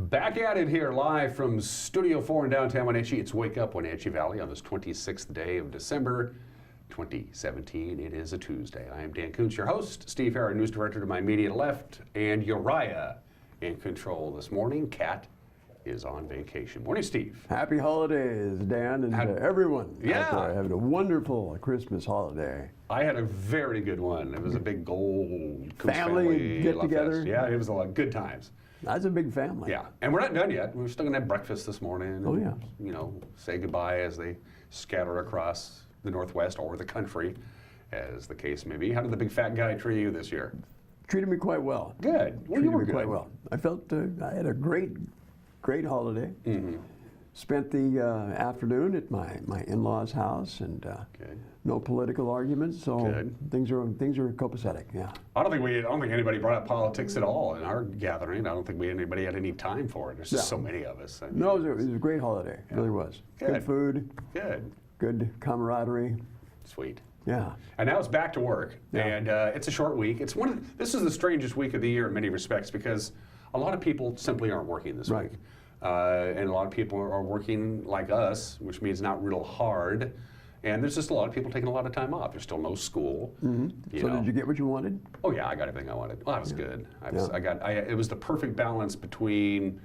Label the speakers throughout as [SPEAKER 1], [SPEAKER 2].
[SPEAKER 1] Back at it here live from Studio 4 in downtown Wenatchee. It's Wake Up Wenatchee Valley on this 26th day of December 2017. It is a Tuesday. I am Dan Kuntz, your host. Steve Harrod, news director to my immediate left, and Uriah in control this morning. Kat is on vacation. Morning, Steve.
[SPEAKER 2] Happy holidays, Dan, and everyone.
[SPEAKER 1] Yeah.
[SPEAKER 2] Out there having a wonderful Christmas holiday.
[SPEAKER 1] I had a very good one. It was a big gold
[SPEAKER 2] family get
[SPEAKER 1] love
[SPEAKER 2] together.
[SPEAKER 1] fest. Yeah, it was a lot of good times.
[SPEAKER 2] That's a big family.
[SPEAKER 1] Yeah, and we're not done yet. We're still gonna have breakfast this morning.
[SPEAKER 2] Oh,
[SPEAKER 1] and,
[SPEAKER 2] yeah.
[SPEAKER 1] You know, say goodbye as they scatter across the Northwest or the country, as the case may be. How did the big fat guy treat you this year?
[SPEAKER 2] Treated me quite well.
[SPEAKER 1] Good. Well,
[SPEAKER 2] Treated
[SPEAKER 1] you were
[SPEAKER 2] me
[SPEAKER 1] good.
[SPEAKER 2] quite well. I felt I had a great holiday.
[SPEAKER 1] Mm-hmm.
[SPEAKER 2] Spent the afternoon at my in-laws' house, and
[SPEAKER 1] Good.
[SPEAKER 2] no political arguments. So
[SPEAKER 1] Good.
[SPEAKER 2] things are copacetic. Yeah.
[SPEAKER 1] I don't think anybody brought up politics at all in our gathering. I don't think anybody had any time for it. There's just so many of us. I mean,
[SPEAKER 2] No, it was a great holiday. It really was.
[SPEAKER 1] Good.
[SPEAKER 2] Good food.
[SPEAKER 1] Good.
[SPEAKER 2] Good camaraderie.
[SPEAKER 1] Sweet.
[SPEAKER 2] Yeah.
[SPEAKER 1] And now it's back to work,
[SPEAKER 2] Yeah.
[SPEAKER 1] and it's a short week. This is the strangest week of the year in many respects because a lot of people simply aren't working this
[SPEAKER 2] Right.
[SPEAKER 1] week. And a lot of people are working like us, which means not real hard. And there's just a lot of people taking a lot of time off. There's still no school.
[SPEAKER 2] Mm-hmm. So did you get what you wanted?
[SPEAKER 1] Oh yeah, I got everything I wanted. Well, that was good.
[SPEAKER 2] Yeah.
[SPEAKER 1] It was the perfect balance between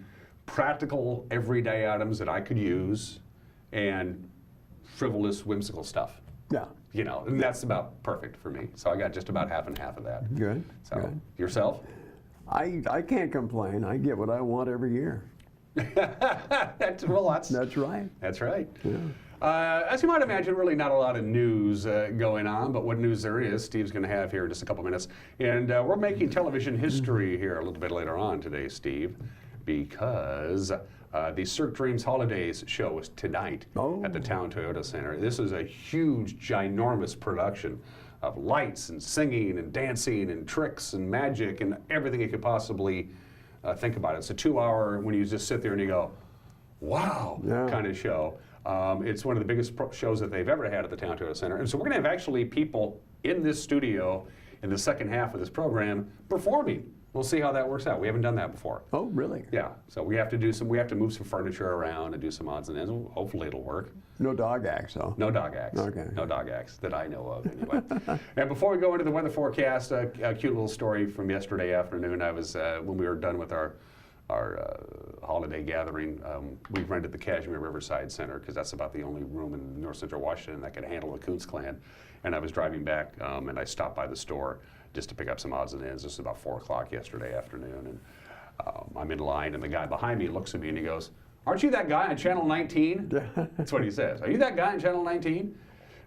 [SPEAKER 1] practical, everyday items that I could use and frivolous, whimsical stuff.
[SPEAKER 2] Yeah.
[SPEAKER 1] You know, and that's about perfect for me. So I got just about half and half of that.
[SPEAKER 2] Good.
[SPEAKER 1] So
[SPEAKER 2] Good.
[SPEAKER 1] yourself?
[SPEAKER 2] I can't complain. I get what I want every year.
[SPEAKER 1] That's
[SPEAKER 2] right.
[SPEAKER 1] That's right.
[SPEAKER 2] Yeah.
[SPEAKER 1] As you might imagine, really not a lot of news going on, but what news there is, Steve's going to have here in just a couple minutes. And we're making television history here a little bit later on today, Steve, because the Cirque Dreams Holidays show is tonight at the Town Toyota Center. This is a huge, ginormous production of lights and singing and dancing and tricks and magic and everything you could possibly think about it. It's a 2-hour, when you just sit there and you go, wow, kind of show. It's one of the biggest shows that they've ever had at the Town Toyota Center. And so we're going to have actually people in this studio in the second half of this program performing. We'll see how that works out. We haven't done that before.
[SPEAKER 2] Oh, really?
[SPEAKER 1] Yeah. So we have to move some furniture around and do some odds and ends. Hopefully it'll work.
[SPEAKER 2] No dog acts, though.
[SPEAKER 1] No dog acts.
[SPEAKER 2] Okay.
[SPEAKER 1] No dog acts that I know of, anyway. And before we go into the weather forecast, a cute little story from yesterday afternoon. I was when we were done with our holiday gathering, we rented the Kashmir Riverside Center because that's about the only room in North Central Washington that could handle the Kuntz clan. And I was driving back, and I stopped by the store just to pick up some odds and ends. This was about 4 o'clock yesterday afternoon, and I'm in line, and the guy behind me looks at me and he goes, "Aren't you that guy on Channel 19?" That's what he says. "Are you that guy on Channel 19?"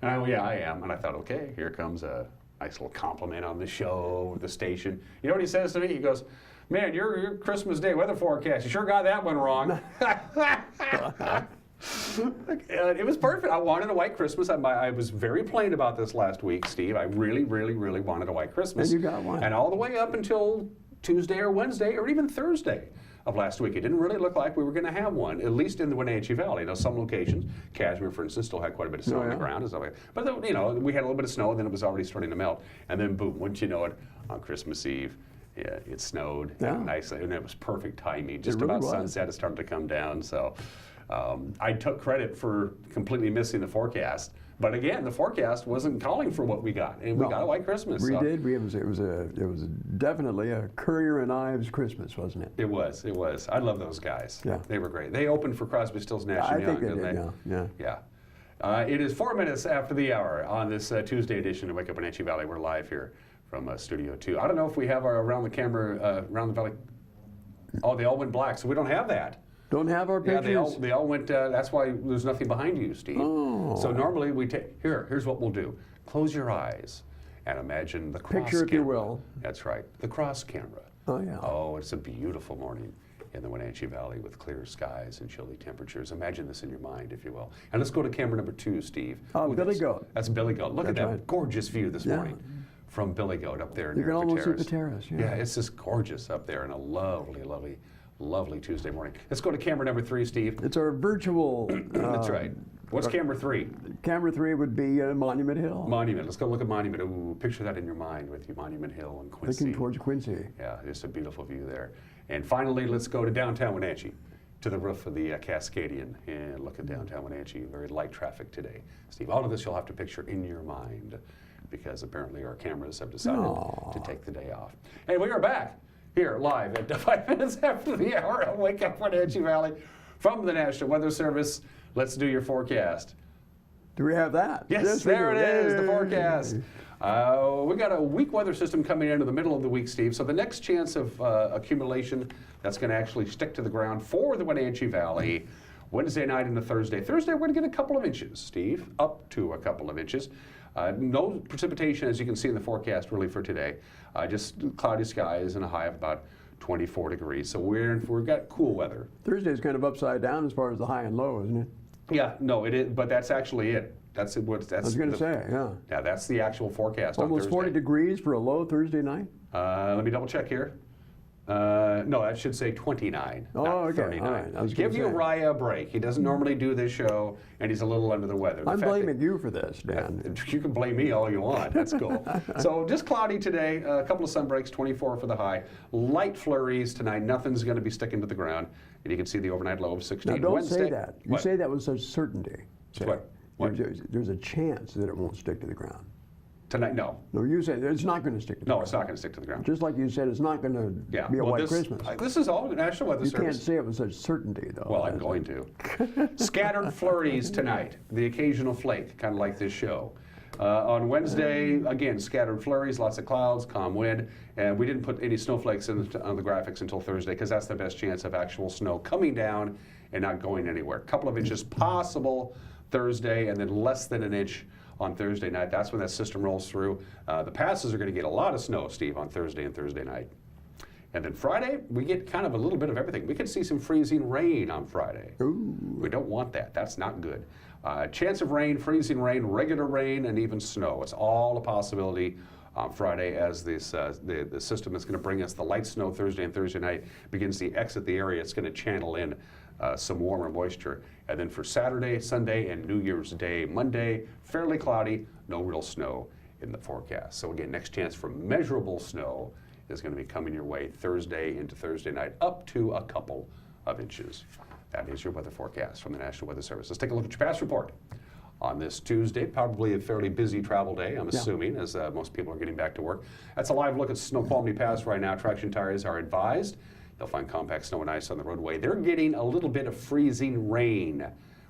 [SPEAKER 1] And I go, "Yeah, I am." And I thought, okay, here comes a nice little compliment on the show or the station. You know what he says to me? He goes, "Man, your Christmas Day weather forecast, you sure got that one wrong." It was perfect. I wanted a white Christmas. I was very plain about this last week, Steve. I really, really, really wanted a white Christmas.
[SPEAKER 2] And you got one.
[SPEAKER 1] And all the way up until Tuesday or Wednesday or even Thursday of last week, it didn't really look like we were going to have one, at least in the Wenatchee Valley. Now, some locations, Kashmir, for instance, still had quite a bit of snow on the ground and stuff like that. But, you know, we had a little bit of snow, and then it was already starting to melt. And then, boom, wouldn't you know it, on Christmas Eve, yeah, it snowed nicely, and it was perfect timing. Just about sunset, it started to come down. So I took credit for completely missing the forecast. But again, the forecast wasn't calling for what we got, and we got a white Christmas.
[SPEAKER 2] We did. It was definitely a Currier and Ives Christmas, wasn't it?
[SPEAKER 1] It was. It was. I love those guys.
[SPEAKER 2] Yeah,
[SPEAKER 1] they were great. They opened for Crosby, Stills, Nash and Young, didn't they? Yeah. It is 4 minutes after the hour on this Tuesday edition of Wake Up Wenatchee Valley. We're live here from Studio 2. I don't know if we have our around the camera, around the valley. Oh, they all went black, so we don't have that.
[SPEAKER 2] Don't have our pictures?
[SPEAKER 1] Yeah, they all went, that's why there's nothing behind you, Steve.
[SPEAKER 2] Oh.
[SPEAKER 1] So normally we take, here's what we'll do. Close your eyes and imagine the cross
[SPEAKER 2] picture,
[SPEAKER 1] camera.
[SPEAKER 2] if you will.
[SPEAKER 1] That's right, the cross camera.
[SPEAKER 2] Oh, yeah.
[SPEAKER 1] Oh, it's a beautiful morning in the Wenatchee Valley with clear skies and chilly temperatures. Imagine this in your mind, if you will. And let's go to camera number 2, Steve.
[SPEAKER 2] Oh, Billy Goat.
[SPEAKER 1] That's Billy Goat. Look at that
[SPEAKER 2] right.
[SPEAKER 1] Gorgeous view this morning from Billy Goat up there
[SPEAKER 2] You
[SPEAKER 1] near
[SPEAKER 2] can
[SPEAKER 1] the
[SPEAKER 2] almost see
[SPEAKER 1] terrace.
[SPEAKER 2] the terrace.
[SPEAKER 1] Yeah, it's just gorgeous up there and a lovely, lovely, lovely Tuesday morning. Let's go to camera number 3, Steve.
[SPEAKER 2] It's our virtual.
[SPEAKER 1] That's right. What's camera 3?
[SPEAKER 2] Camera 3 would be Monument Hill.
[SPEAKER 1] Monument. Let's go look at Monument. Ooh, picture that in your mind with you, Monument Hill and Quincy.
[SPEAKER 2] Looking towards Quincy.
[SPEAKER 1] Yeah, just a beautiful view there. And finally, let's go to downtown Wenatchee, to the roof of the Cascadian, and look at downtown Wenatchee. Very light traffic today. Steve, all of this you'll have to picture in your mind, because apparently our cameras have decided to take the day off. And we are back here live at 5 minutes after the hour on Wake Up Wenatchee Valley from the National Weather Service. Let's do your forecast.
[SPEAKER 2] Do we have that?
[SPEAKER 1] Yes, there it is, the forecast. We got a weak weather system coming into the middle of the week, Steve. So the next chance of accumulation that's going to actually stick to the ground for the Wenatchee Valley Wednesday night into Thursday. Thursday, we're going to get a couple of inches, Steve, up to a couple of inches. No precipitation, as you can see in the forecast, really for today. Just cloudy skies and a high of about 24 degrees. So we've got cool weather.
[SPEAKER 2] Thursday's kind of upside down as far as the high and low, isn't it?
[SPEAKER 1] Yeah, no, it is, but that's actually it. That's what. That's.
[SPEAKER 2] I was going to say, yeah.
[SPEAKER 1] Yeah, that's the actual forecast.
[SPEAKER 2] Almost
[SPEAKER 1] on
[SPEAKER 2] 40 degrees for a low Thursday night?
[SPEAKER 1] Let me double check here. No, that should say 29,
[SPEAKER 2] Oh,
[SPEAKER 1] not
[SPEAKER 2] okay.
[SPEAKER 1] 39.
[SPEAKER 2] All right. I was
[SPEAKER 1] Give
[SPEAKER 2] gonna say.
[SPEAKER 1] Uriah a break. He doesn't normally do this show, and he's a little under the weather.
[SPEAKER 2] I'm blaming you for this, Dan.
[SPEAKER 1] You can blame me all you want. That's cool. So just cloudy today. A couple of sun breaks, 24 for the high. Light flurries tonight. Nothing's going to be sticking to the ground. And you can see the overnight low of 16.
[SPEAKER 2] Now, don't
[SPEAKER 1] Wednesday,
[SPEAKER 2] say that. You
[SPEAKER 1] what?
[SPEAKER 2] say that with such certainty. Say,
[SPEAKER 1] What? What?
[SPEAKER 2] There's a chance that it won't stick to the ground.
[SPEAKER 1] Tonight, no.
[SPEAKER 2] No, you say it's not going to stick to the
[SPEAKER 1] No,
[SPEAKER 2] ground.
[SPEAKER 1] it's not going to stick to the ground.
[SPEAKER 2] Just like you said, it's not going to
[SPEAKER 1] Yeah.
[SPEAKER 2] be a
[SPEAKER 1] Well,
[SPEAKER 2] white
[SPEAKER 1] this,
[SPEAKER 2] Christmas.
[SPEAKER 1] This is all the National Weather
[SPEAKER 2] You
[SPEAKER 1] Service.
[SPEAKER 2] can't say it with such certainty, though.
[SPEAKER 1] Well, I'm going to. Scattered flurries tonight, the occasional flake, kind of like this show. On Wednesday, again, scattered flurries, lots of clouds, calm wind, and we didn't put any snowflakes on the graphics until Thursday because that's the best chance of actual snow coming down and not going anywhere. A couple of inches possible Thursday, and then less than an inch on Thursday night. That's when that system rolls through. The passes are going to get a lot of snow, Steve, on Thursday and Thursday night. And then Friday, we get kind of a little bit of everything. We could see some freezing rain on Friday.
[SPEAKER 2] Ooh.
[SPEAKER 1] We don't want that. That's not good. Chance of rain, freezing rain, regular rain, and even snow. It's all a possibility on Friday as this, the system that's going to bring us the light snow Thursday and Thursday night begins to exit the area. It's going to channel in some warmer moisture. And then for Saturday, Sunday, and New Year's Day, Monday, fairly cloudy, no real snow in the forecast. So again, next chance for measurable snow is going to be coming your way Thursday into Thursday night, up to a couple of inches. That is your weather forecast from the National Weather Service. Let's take a look at your past report. On this Tuesday, probably a fairly busy travel day, I'm assuming, as most people are getting back to work. That's a live look at Snoqualmie Pass right now. Traction tires are advised. You'll find compact snow and ice on the roadway. They're getting a little bit of freezing rain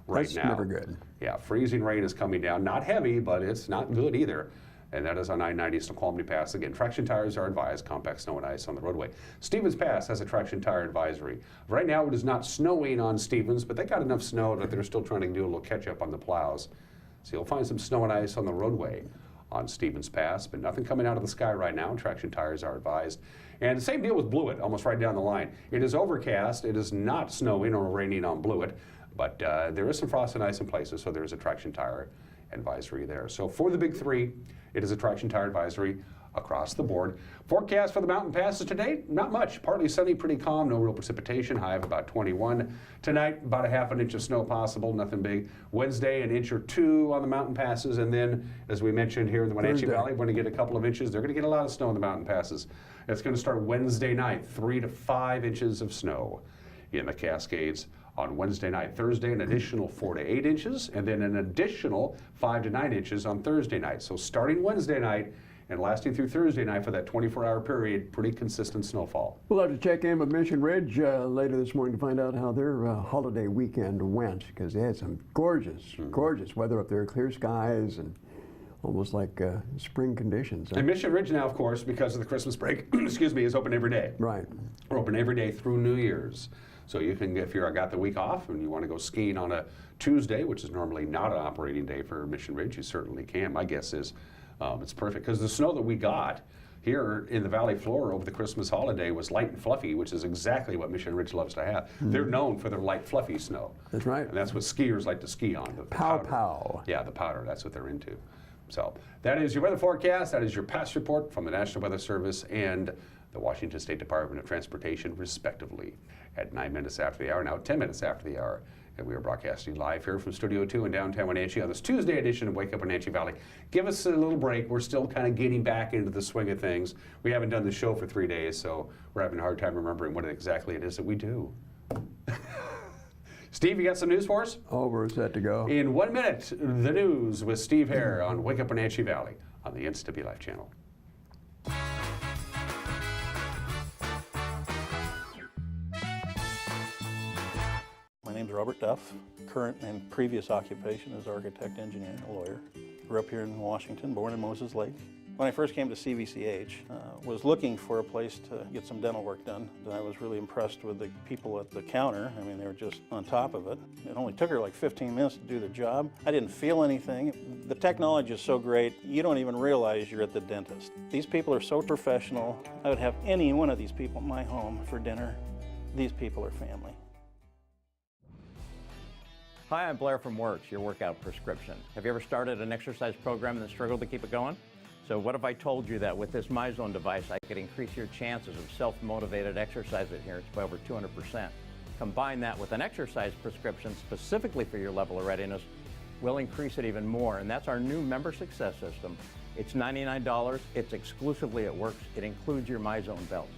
[SPEAKER 1] right now.
[SPEAKER 2] That's never good.
[SPEAKER 1] Yeah, freezing rain is coming down. Not heavy, but it's not good either. And that is on I-90 Snoqualmie Pass. Again, traction tires are advised, compact snow and ice on the roadway. Stevens Pass has a traction tire advisory. Right now it is not snowing on Stevens, but they got enough snow that they're still trying to do a little catch up on the plows. So you'll find some snow and ice on the roadway on Stevens Pass, but nothing coming out of the sky right now. Traction tires are advised. And the same deal with Blewett, almost right down the line. It is overcast. It is not snowing or raining on Blewett, but there is some frost and ice in places, so there is a traction tire advisory there. So for the big three, it is a traction tire advisory across the board. Forecast for the mountain passes today, not much. Partly sunny, pretty calm, no real precipitation, high of about 21. Tonight, about a half an inch of snow possible, nothing big. Wednesday, an inch or two on the mountain passes, and then, as we mentioned here in the Wenatchee Valley, we're going to get a couple of inches. They're going to get a lot of snow in the mountain passes. It's going to start Wednesday night, 3 to 5 inches of snow in the Cascades. On Wednesday night, Thursday, an additional 4 to 8 inches, and then an additional 5 to 9 inches on Thursday night. So starting Wednesday night and lasting through Thursday night for that 24-hour period, pretty consistent snowfall.
[SPEAKER 2] We'll have to check in with Mission Ridge later this morning to find out how their holiday weekend went, because they had some gorgeous, gorgeous weather up there, clear skies and almost like spring conditions.
[SPEAKER 1] And Mission Ridge now, of course, because of the Christmas break, excuse me, is open every day.
[SPEAKER 2] Right.
[SPEAKER 1] We're open every day through New Year's. So you can, if you're got the week off and you want to go skiing on a Tuesday, which is normally not an operating day for Mission Ridge, you certainly can. My guess is it's perfect, because the snow that we got here in the valley floor over the Christmas holiday was light and fluffy, which is exactly what Mission Ridge loves to have. They're known for their light, fluffy snow.
[SPEAKER 2] That's right.
[SPEAKER 1] And that's what skiers like to ski on. The
[SPEAKER 2] Pow
[SPEAKER 1] powder.
[SPEAKER 2] pow.
[SPEAKER 1] Yeah, the powder, that's what they're into. So that is your weather forecast. That is your past report from the National Weather Service and the Washington State Department of Transportation, respectively. At 9 minutes after the hour, now 10 minutes after the hour, And we are broadcasting live here from Studio 2 in downtown Wenatchee on this Tuesday edition of Wake Up Wenatchee Valley. Give us a little break. We're still kind of getting back into the swing of things. We haven't done the show for 3 days, so we're having a hard time remembering what exactly it is that we do. Steve, you got some news for us?
[SPEAKER 2] Oh, we're set to go.
[SPEAKER 1] In 1 minute, the news with Steve Hare on Wake Up Wenatchee Valley on the NCW Life channel.
[SPEAKER 3] My name's Robert Duff. Current and previous occupation is architect, engineer, and a lawyer. Grew up here in Washington, born in Moses Lake. When I first came to CVCH, was looking for a place to get some dental work done. I was really impressed with the people at the counter. I mean, they were just on top of it. It only took her like 15 minutes to do their job. I didn't feel anything. The technology is so great, you don't even realize you're at the dentist. These people are so professional. I would have any one of these people in my home for dinner. These people are family.
[SPEAKER 4] Hi, I'm Blair from Works, your workout prescription. Have you ever started an exercise program and then struggled to keep it going? So what if I told you that with this MyZone device, I could increase your chances of self-motivated exercise adherence by over 200%. Combine that with an exercise prescription specifically for your level of readiness, we'll increase it even more. And that's our new member success system. It's $99, it's exclusively at Works. It includes your MyZone belt.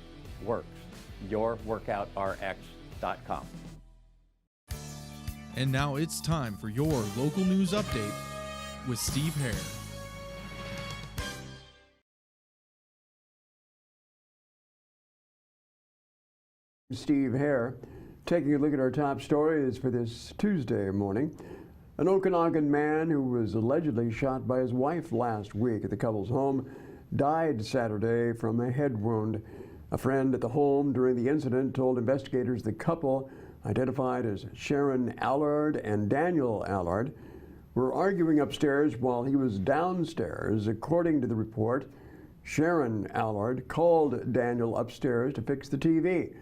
[SPEAKER 4] Works, yourworkoutrx.com.
[SPEAKER 5] And now it's time for your local news update with Steve Hare.
[SPEAKER 2] Steve Hare, taking a look at our top stories for this Tuesday morning. An Okanagan man who was allegedly shot by his wife last week at the couple's home died Saturday from a head wound. A friend at the home during the incident told investigators the couple, identified as Sharon Allard and Daniel Allard, were arguing upstairs while he was downstairs. According to the report, Sharon Allard called Daniel upstairs to fix the TV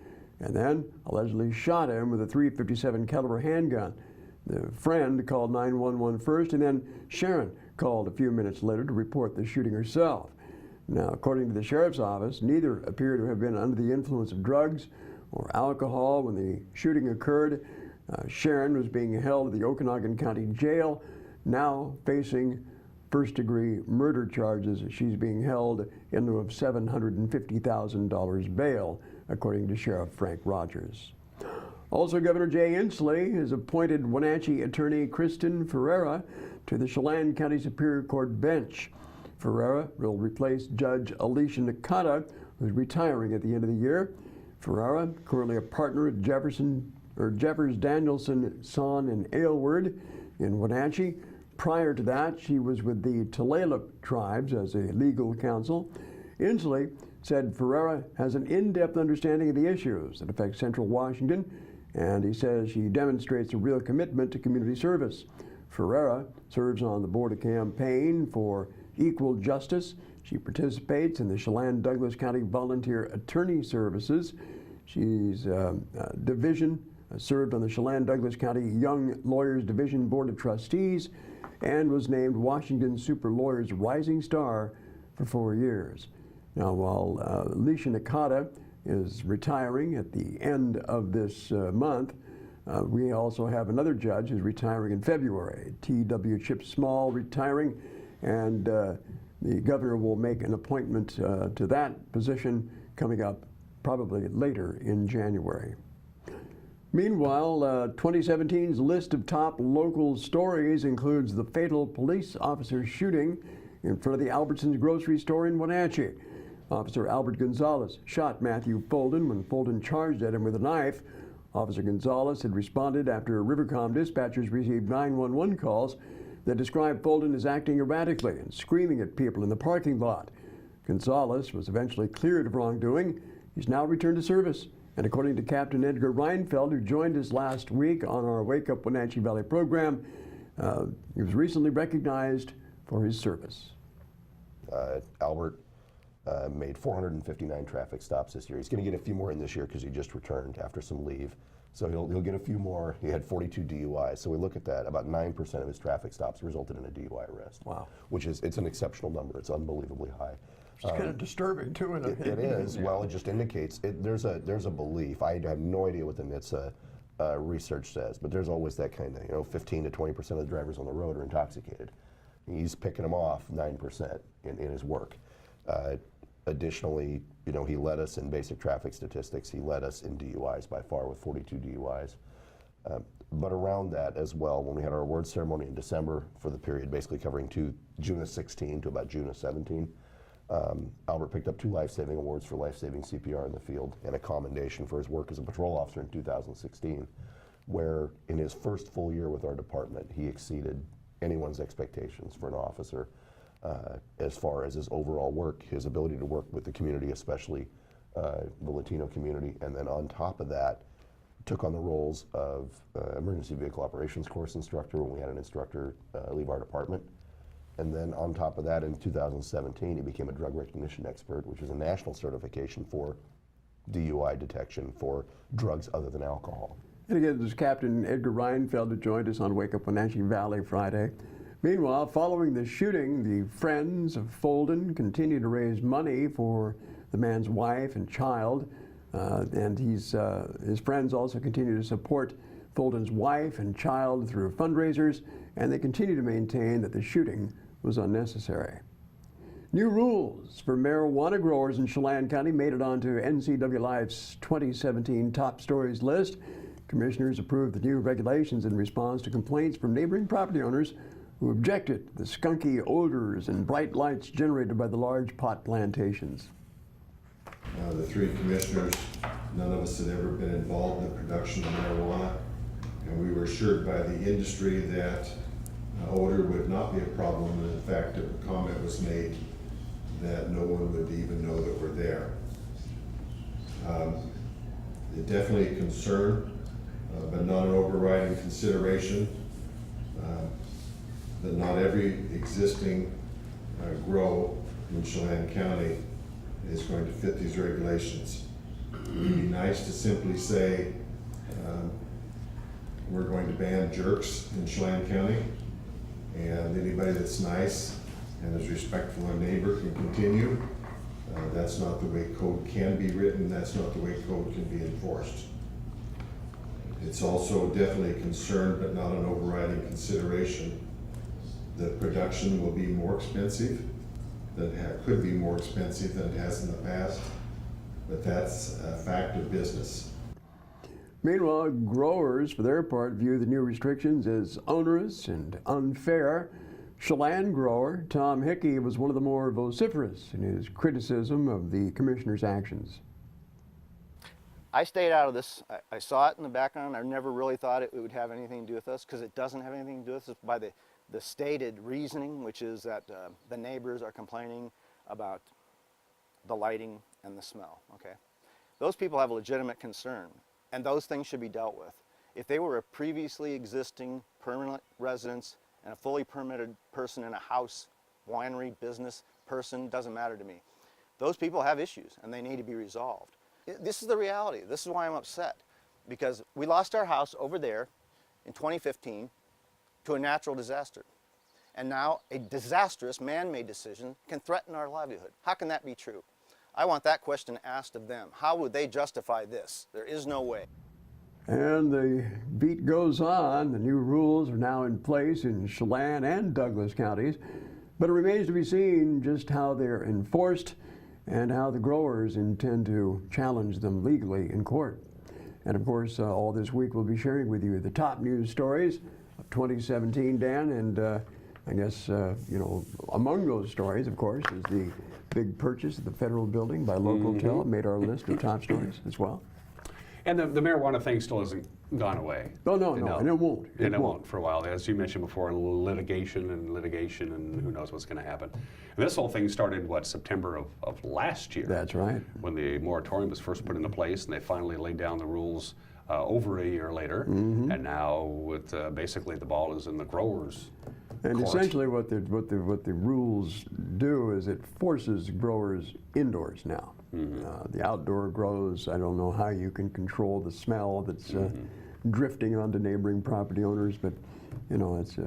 [SPEAKER 2] and then allegedly shot him with a .357 caliber handgun. The friend called 911 first, and then Sharon called a few minutes later to report the shooting herself. Now, according to the sheriff's office, neither appear to have been under the influence of drugs or alcohol when the shooting occurred. Sharon was being held at the Okanagan County Jail, now facing first-degree murder charges. She's being held in lieu of $750,000 bail, according to Sheriff Frank Rogers. Also, Governor Jay Inslee has appointed Wenatchee attorney Kristen Ferreira to the Chelan County Superior Court bench. Ferreira will replace Judge Alicia Nakata, who's retiring at the end of the year. Ferreira, currently a partner at Jeffers Danielson, Son and Aylward in Wenatchee. Prior to that, she was with the Tulalip tribes as a legal counsel. Inslee said Ferreira has an in-depth understanding of the issues that affect Central Washington, and he says she demonstrates a real commitment to community service. Ferreira serves on the Board of Campaign for Equal Justice. She participates in the Chelan-Douglas County Volunteer Attorney Services. She's served on the Chelan-Douglas County Young Lawyers Division Board of Trustees and was named Washington Super Lawyers Rising Star for 4 years. Now, while Alicia Nakata is retiring at the end of this month, we also have another judge who's retiring in February, T.W. Chip Small retiring, and the governor will make an appointment to that position coming up probably later in January. Meanwhile, 2017's list of top local stories includes the fatal police officer shooting in front of the Albertsons grocery store in Wenatchee. Officer Albert Gonzalez shot Matthew Folden when Folden charged at him with a knife. Officer Gonzalez had responded after Rivercom dispatchers received 911 calls that described Folden as acting erratically and screaming at people in the parking lot. Gonzalez was eventually cleared of wrongdoing. He's now returned to service. And according to Captain Edgar Reinfeld, who joined us last week on our Wake Up Wenatchee Valley program, he was recently recognized for his service.
[SPEAKER 6] Albert made 459 traffic stops this year. He's going to get a few more in this year because he just returned after some leave. So he'll get a few more. He had 42 DUIs. So we look at that. About 9% of his traffic stops resulted in a DUI arrest. Wow. Which is, it's an exceptional number. It's unbelievably high.
[SPEAKER 2] It's kind of disturbing too.
[SPEAKER 6] It is. Yeah. Well, it just indicates there's a belief. I have no idea what the NHTSA research says, but there's always that kind of, 15 to 20% of the drivers on the road are intoxicated. He's picking them off 9% in his work. Additionally, he led us in basic traffic statistics. He led us in DUIs by far with 42 DUIs. But around that as well, when we had our awards ceremony in December for the period basically covering June of 16 to about June of 17, Albert picked up 2 life-saving awards for life-saving CPR in the field and a commendation for his work as a patrol officer in 2016, where in his first full year with our department, he exceeded anyone's expectations for an officer as far as his overall work, his ability to work with the community, especially the Latino community, and then on top of that, took on the roles of emergency vehicle operations course instructor when we had an instructor leave our department. And then on top of that, in 2017, he became a drug recognition expert, which is a national certification for DUI detection for drugs other than alcohol.
[SPEAKER 2] And again, this is Captain Edgar Reinfeld who joined us on Wake Up Wenatchee Valley Friday. Meanwhile, following the shooting, the Friends of Folden continue to raise money for the man's wife and child. And his friends also continue to support Folden's wife and child through fundraisers, and they continue to maintain that the shooting was unnecessary. New rules for marijuana growers in Chelan County made it onto NCW Life's 2017 top stories list. Commissioners approved the new regulations in response to complaints from neighboring property owners who objected to the skunky odors and bright lights generated by the large pot plantations.
[SPEAKER 7] The 3 commissioners, none of us had ever been involved in the production of marijuana, and we were assured by the industry that odor would not be a problem, and in fact, a comment was made that no one would even know that we're there. Definitely a concern, but not an overriding consideration, that not every existing grow in Chelan County is going to fit these regulations. It would be nice to simply say we're going to ban jerks in Chelan County, and anybody that's nice and is respectful of neighbor can continue. That's not the way code can be written. That's not the way code can be enforced. It's also definitely a concern, but not an overriding consideration, that production will be more expensive, could be more expensive than it has in the past, but that's a fact of business.
[SPEAKER 2] Meanwhile, growers, for their part, view the new restrictions as onerous and unfair. Chelan grower Tom Hickey was one of the more vociferous in his criticism of the commissioner's actions.
[SPEAKER 8] I stayed out of this. I saw it in the background. I never really thought it would have anything to do with us, because it doesn't have anything to do with us by the stated reasoning, which is that the neighbors are complaining about the lighting and the smell. Okay, those people have a legitimate concern, and those things should be dealt with. If they were a previously existing permanent residence and a fully permitted person in a house, winery, business person, doesn't matter to me. Those people have issues, and they need to be resolved. This is the reality. This is why I'm upset, because we lost our house over there in 2015 to a natural disaster. And now a disastrous man-made decision can threaten our livelihood. How can that be true? I want that question asked of them. How would they justify this? There is no way.
[SPEAKER 2] And the beat goes on. The new rules are now in place in Chelan and Douglas counties, but it remains to be seen just how they're enforced and how the growers intend to challenge them legally in court. And of course, all this week we'll be sharing with you the top news stories of 2017, Dan, and I guess, among those stories, of course, is the big purchase of the federal building by Local-Tel. It made our list of top stories as well.
[SPEAKER 1] And the marijuana thing still hasn't gone away.
[SPEAKER 2] Oh, no, and it won't.
[SPEAKER 1] And it won't for a while. As you mentioned before, litigation, and who knows what's going to happen. And this whole thing started, September of last year.
[SPEAKER 2] That's right.
[SPEAKER 1] When the moratorium was first put into place, and they finally laid down the rules over a year later. And now, with basically the ball is in the growers'
[SPEAKER 2] And
[SPEAKER 1] court.
[SPEAKER 2] essentially what the rules do is it forces growers indoors now. The outdoor grows, I don't know how you can control the smell that's drifting onto neighboring property owners, but it's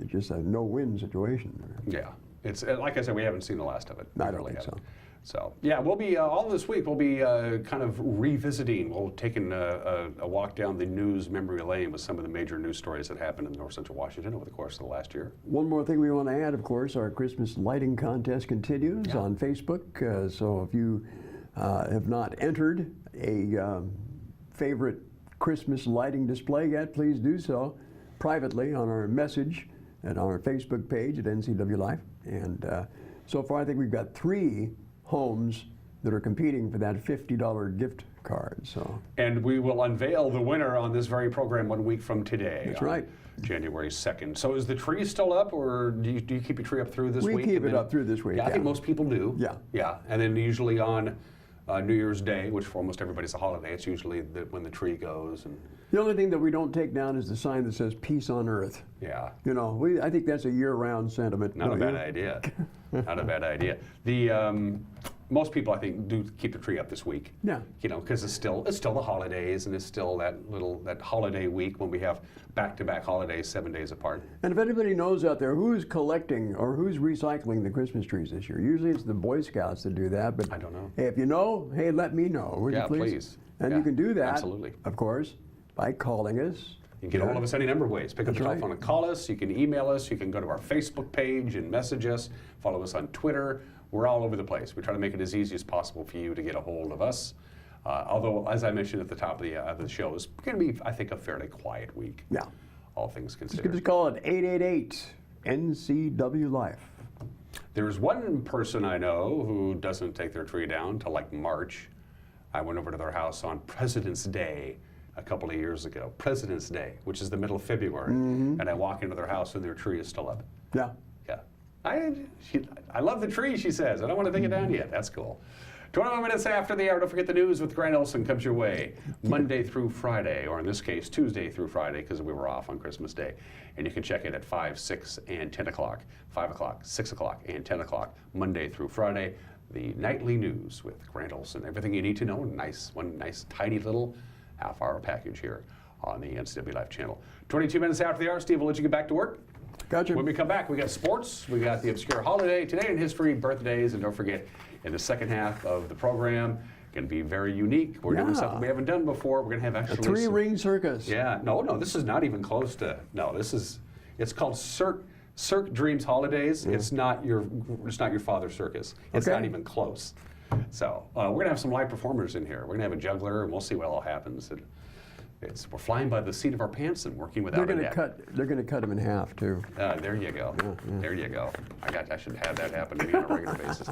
[SPEAKER 2] just a no-win situation.
[SPEAKER 1] Yeah, it's like I said, we haven't seen the last of it.
[SPEAKER 2] I don't think so.
[SPEAKER 1] So, yeah, we'll be, all this week, we'll be kind of revisiting, we'll taking a walk down the news memory lane with some of the major news stories that happened in North Central Washington over the course of the last year.
[SPEAKER 2] One more thing we want to add, of course, our Christmas lighting contest continues on Facebook. So if you have not entered a favorite Christmas lighting display yet, please do so privately on our message at our Facebook page at NCW Life. And so far, I think we've got 3 homes that are competing for that $50 gift card. So,
[SPEAKER 1] and we will unveil the winner on this very program 1 week from today.
[SPEAKER 2] That's right.
[SPEAKER 1] January 2nd. So is the tree still up, or do you keep your tree up through this week?
[SPEAKER 2] We keep it up through this week.
[SPEAKER 1] Yeah, I think most people do.
[SPEAKER 2] Yeah.
[SPEAKER 1] Yeah, and then usually on New Year's Day, which for almost everybody's a holiday, it's usually when the tree goes. And
[SPEAKER 2] the only thing that we don't take down is the sign that says "Peace on Earth."
[SPEAKER 1] yeah.
[SPEAKER 2] You know, I think that's a year-round sentiment.
[SPEAKER 1] Not a bad idea. Not a bad idea. The most people, I think, do keep the tree up this week.
[SPEAKER 2] Yeah.
[SPEAKER 1] You know, because it's still the holidays, and it's still that holiday week when we have back-to-back holidays 7 days apart.
[SPEAKER 2] And if anybody knows out there who's collecting or who's recycling the Christmas trees this year, usually it's the Boy Scouts that do that. But
[SPEAKER 1] I don't know.
[SPEAKER 2] Hey, if you know, hey, let me know, would
[SPEAKER 1] Yeah,
[SPEAKER 2] you please?
[SPEAKER 1] please.
[SPEAKER 2] And
[SPEAKER 1] Yeah,
[SPEAKER 2] you can do that,
[SPEAKER 1] absolutely.
[SPEAKER 2] of course, by calling us.
[SPEAKER 1] You can get a hold of us any number of ways. Pick up the
[SPEAKER 2] That's right.
[SPEAKER 1] telephone and call us. You can email us. You can go to our Facebook page and message us. Follow us on Twitter. We're all over the place. We try to make it as easy as possible for you to get a hold of us. Although, as I mentioned at the top of the show, it's going to be, I think, a fairly quiet week.
[SPEAKER 2] Yeah.
[SPEAKER 1] All things
[SPEAKER 2] Just
[SPEAKER 1] considered.
[SPEAKER 2] give us a call at 888-NCW-LIFE.
[SPEAKER 1] There's one person I know who doesn't take their tree down till like March. I went over to their house on President's Day a couple of years ago. President's Day, which is the middle of February. And I walk into their house and their tree is still up.
[SPEAKER 2] Yeah.
[SPEAKER 1] Yeah. I love the tree, she says. I don't want to take it down yet. That's cool. 21 minutes after the hour. Don't forget the news with Grant Olson comes your way Monday through Friday, or in this case, Tuesday through Friday, because we were off on Christmas Day. And you can check it at 5, 6, and 10 o'clock. 5 o'clock, 6 o'clock, and 10 o'clock, Monday through Friday. The nightly news with Grant Olson. Everything you need to know. One nice, tiny little half-hour package here on the NCW Life channel. 22 minutes after the hour. Steve, will let you get back to work.
[SPEAKER 2] Gotcha.
[SPEAKER 1] When we come back, we got sports, we got the obscure holiday, today in history, birthdays, and don't forget, in the second half of the program, going to be very unique. We're doing something we haven't done before. We're going to have actually
[SPEAKER 2] A 3-ring circus.
[SPEAKER 1] Yeah, no, this is not even close to. No, it's called Cirque Dreams Holidays. It's not your father's circus. It's not even close. So we're going to have some live performers in here. We're going to have a juggler, and we'll see what all happens. We're flying by the seat of our pants and working without a net.
[SPEAKER 2] They're going to cut them in half too.
[SPEAKER 1] There you go. There you go. I should have that happen to me on a regular basis.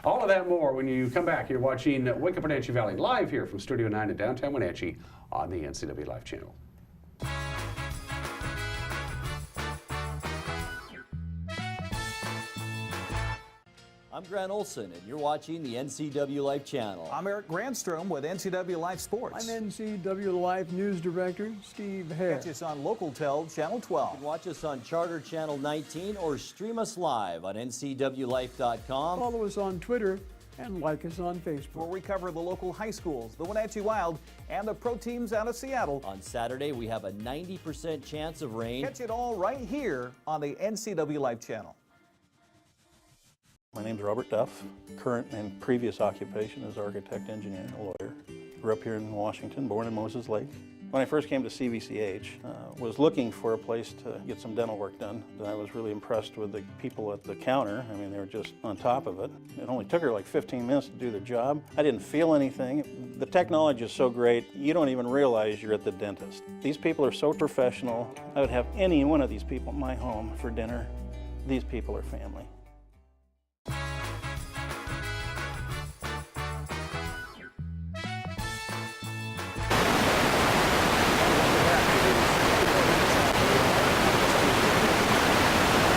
[SPEAKER 1] All of that more when you come back. You're watching Wake Up Wenatchee Valley live here from Studio 9 in downtown Wenatchee on the NCW Life channel.
[SPEAKER 9] I'm Grant Olson, and you're watching the NCW Life channel.
[SPEAKER 10] I'm Eric Grandstrom with NCW Life Sports.
[SPEAKER 2] I'm NCW Life News Director Steve Hare.
[SPEAKER 10] Catch us on Local Tel Channel 12.
[SPEAKER 9] You can watch us on Charter Channel 19 or stream us live on ncwlife.com.
[SPEAKER 2] Follow us on Twitter and like us on
[SPEAKER 10] Where
[SPEAKER 2] Facebook.
[SPEAKER 10] we cover the local high schools, the Wenatchee Wild, and the pro teams out of Seattle.
[SPEAKER 9] On Saturday, we have a 90% chance of rain.
[SPEAKER 10] Catch it all right here on the NCW Life channel.
[SPEAKER 3] My name's Robert Duff. Current and previous occupation is architect, engineer, and lawyer. Grew up here in Washington, born in Moses Lake. When I first came to CVCH, was looking for a place to get some dental work done. I was really impressed with the people at the counter. I mean, they were just on top of it. It only took her like 15 minutes to do the job. I didn't feel anything. The technology is so great, you don't even realize you're at the dentist. These people are so professional. I would have any one of these people in my home for dinner. These people are family.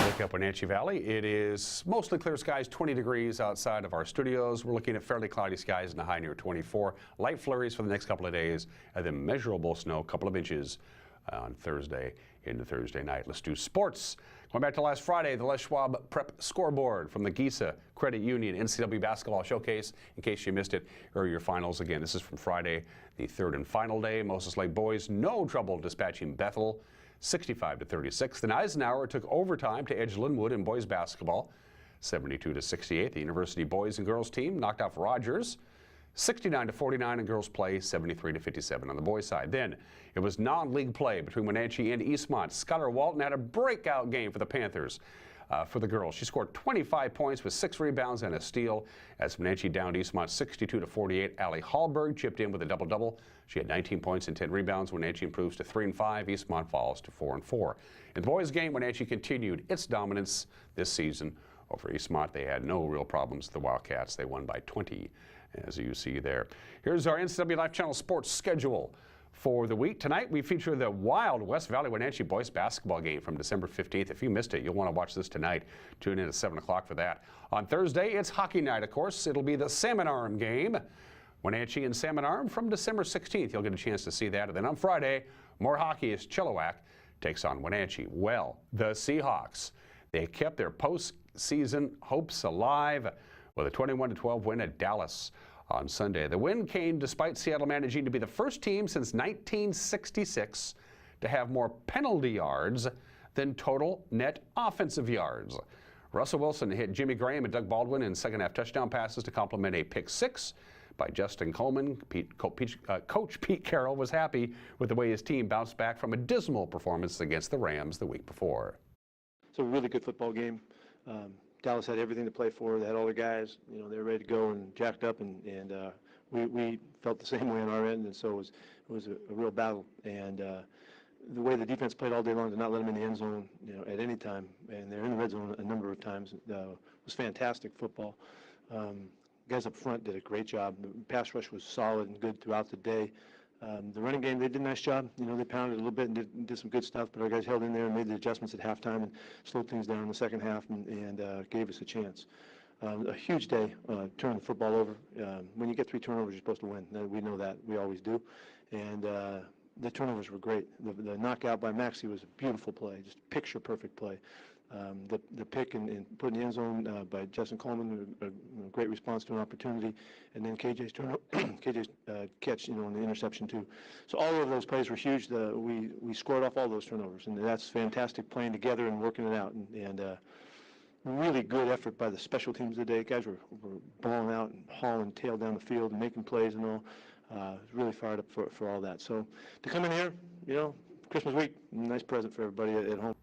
[SPEAKER 1] Wake up Wenatchee Valley. It is mostly clear skies, 20 degrees outside of our studios. We're looking at fairly cloudy skies and a high near 24. Light flurries for the next couple of days, and then measurable snow, a couple of inches on Thursday into Thursday night. Let's do sports. Going back to last Friday, the Les Schwab Prep Scoreboard from the Giesa Credit Union NCW Basketball Showcase. In case you missed it, here are your finals again. This is from Friday, the third and final day. Moses Lake boys, no trouble dispatching Bethel, 65-36. Then Eisenhower took overtime to edge Linwood in boys basketball, 72-68. The University boys and girls team knocked off Rogers 69-49 in girls play, 73-57 on the boys side. Then it was non-league play between Wenatchee and Eastmont. Skylar Walton had a breakout game for the Panthers. For the girls, she scored 25 points with 6 rebounds and a steal as Wenatchee downed Eastmont 62-48. Allie Hallberg chipped in with a double-double. She had 19 points and 10 rebounds. Wenatchee improves to 3-5. Eastmont falls to 4-4. In the boys' game, Wenatchee continued its dominance this season over Eastmont. They had no real problems with the Wildcats. They won by 20, as you see there. Here's our NCW Life Channel sports schedule for the week. Tonight we feature the wild West Valley Wenatchee boys basketball game from December 15th. If you missed it, you'll want to watch this tonight. Tune in at 7 o'clock for that. On Thursday, it's hockey night, of course. It'll be the Salmon Arm game. Wenatchee and Salmon Arm from December 16th. You'll get a chance to see that. And then on Friday, more hockey as Chilliwack takes on Wenatchee. Well, the Seahawks, they kept their postseason hopes alive with a 21-12 win at Dallas on Sunday. The win came despite Seattle managing to be the first team since 1966 to have more penalty yards than total net offensive yards. Russell Wilson hit Jimmy Graham and Doug Baldwin in second-half touchdown passes to complement a pick six by Justin Coleman. Coach Pete Carroll was happy with the way his team bounced back from a dismal performance against the Rams the week before.
[SPEAKER 11] It's a really good football game. Dallas had everything to play for. They had all their guys, you know, they were ready to go and jacked up, and we felt the same way on our end, and so it was a real battle. And the way the defense played all day long to not let them in the end zone, you know, at any time, and they're in the red zone a number of times, was fantastic football. Guys up front did a great job. The pass rush was solid and good throughout the day. The running game, they did a nice job. You know, they pounded a little bit and did some good stuff, but our guys held in there and made the adjustments at halftime and slowed things down in the second half and gave us a chance. A huge day, turning the football over. When you get 3 turnovers, you're supposed to win. We know that. We always do. And the turnovers were great. The knockout by Maxey was a beautiful play, just picture-perfect play. The pick and put in the end zone by Justin Coleman, a great response to an opportunity, and then KJ's catch, you know, on the interception too. So all of those plays were huge. We scored off all those turnovers, and that's fantastic playing together and working it out. And really good effort by the special teams today. Guys were balling out and hauling tail down the field and making plays and all. Really fired up for all that. So to come in here, you know, Christmas week, nice present for everybody at home.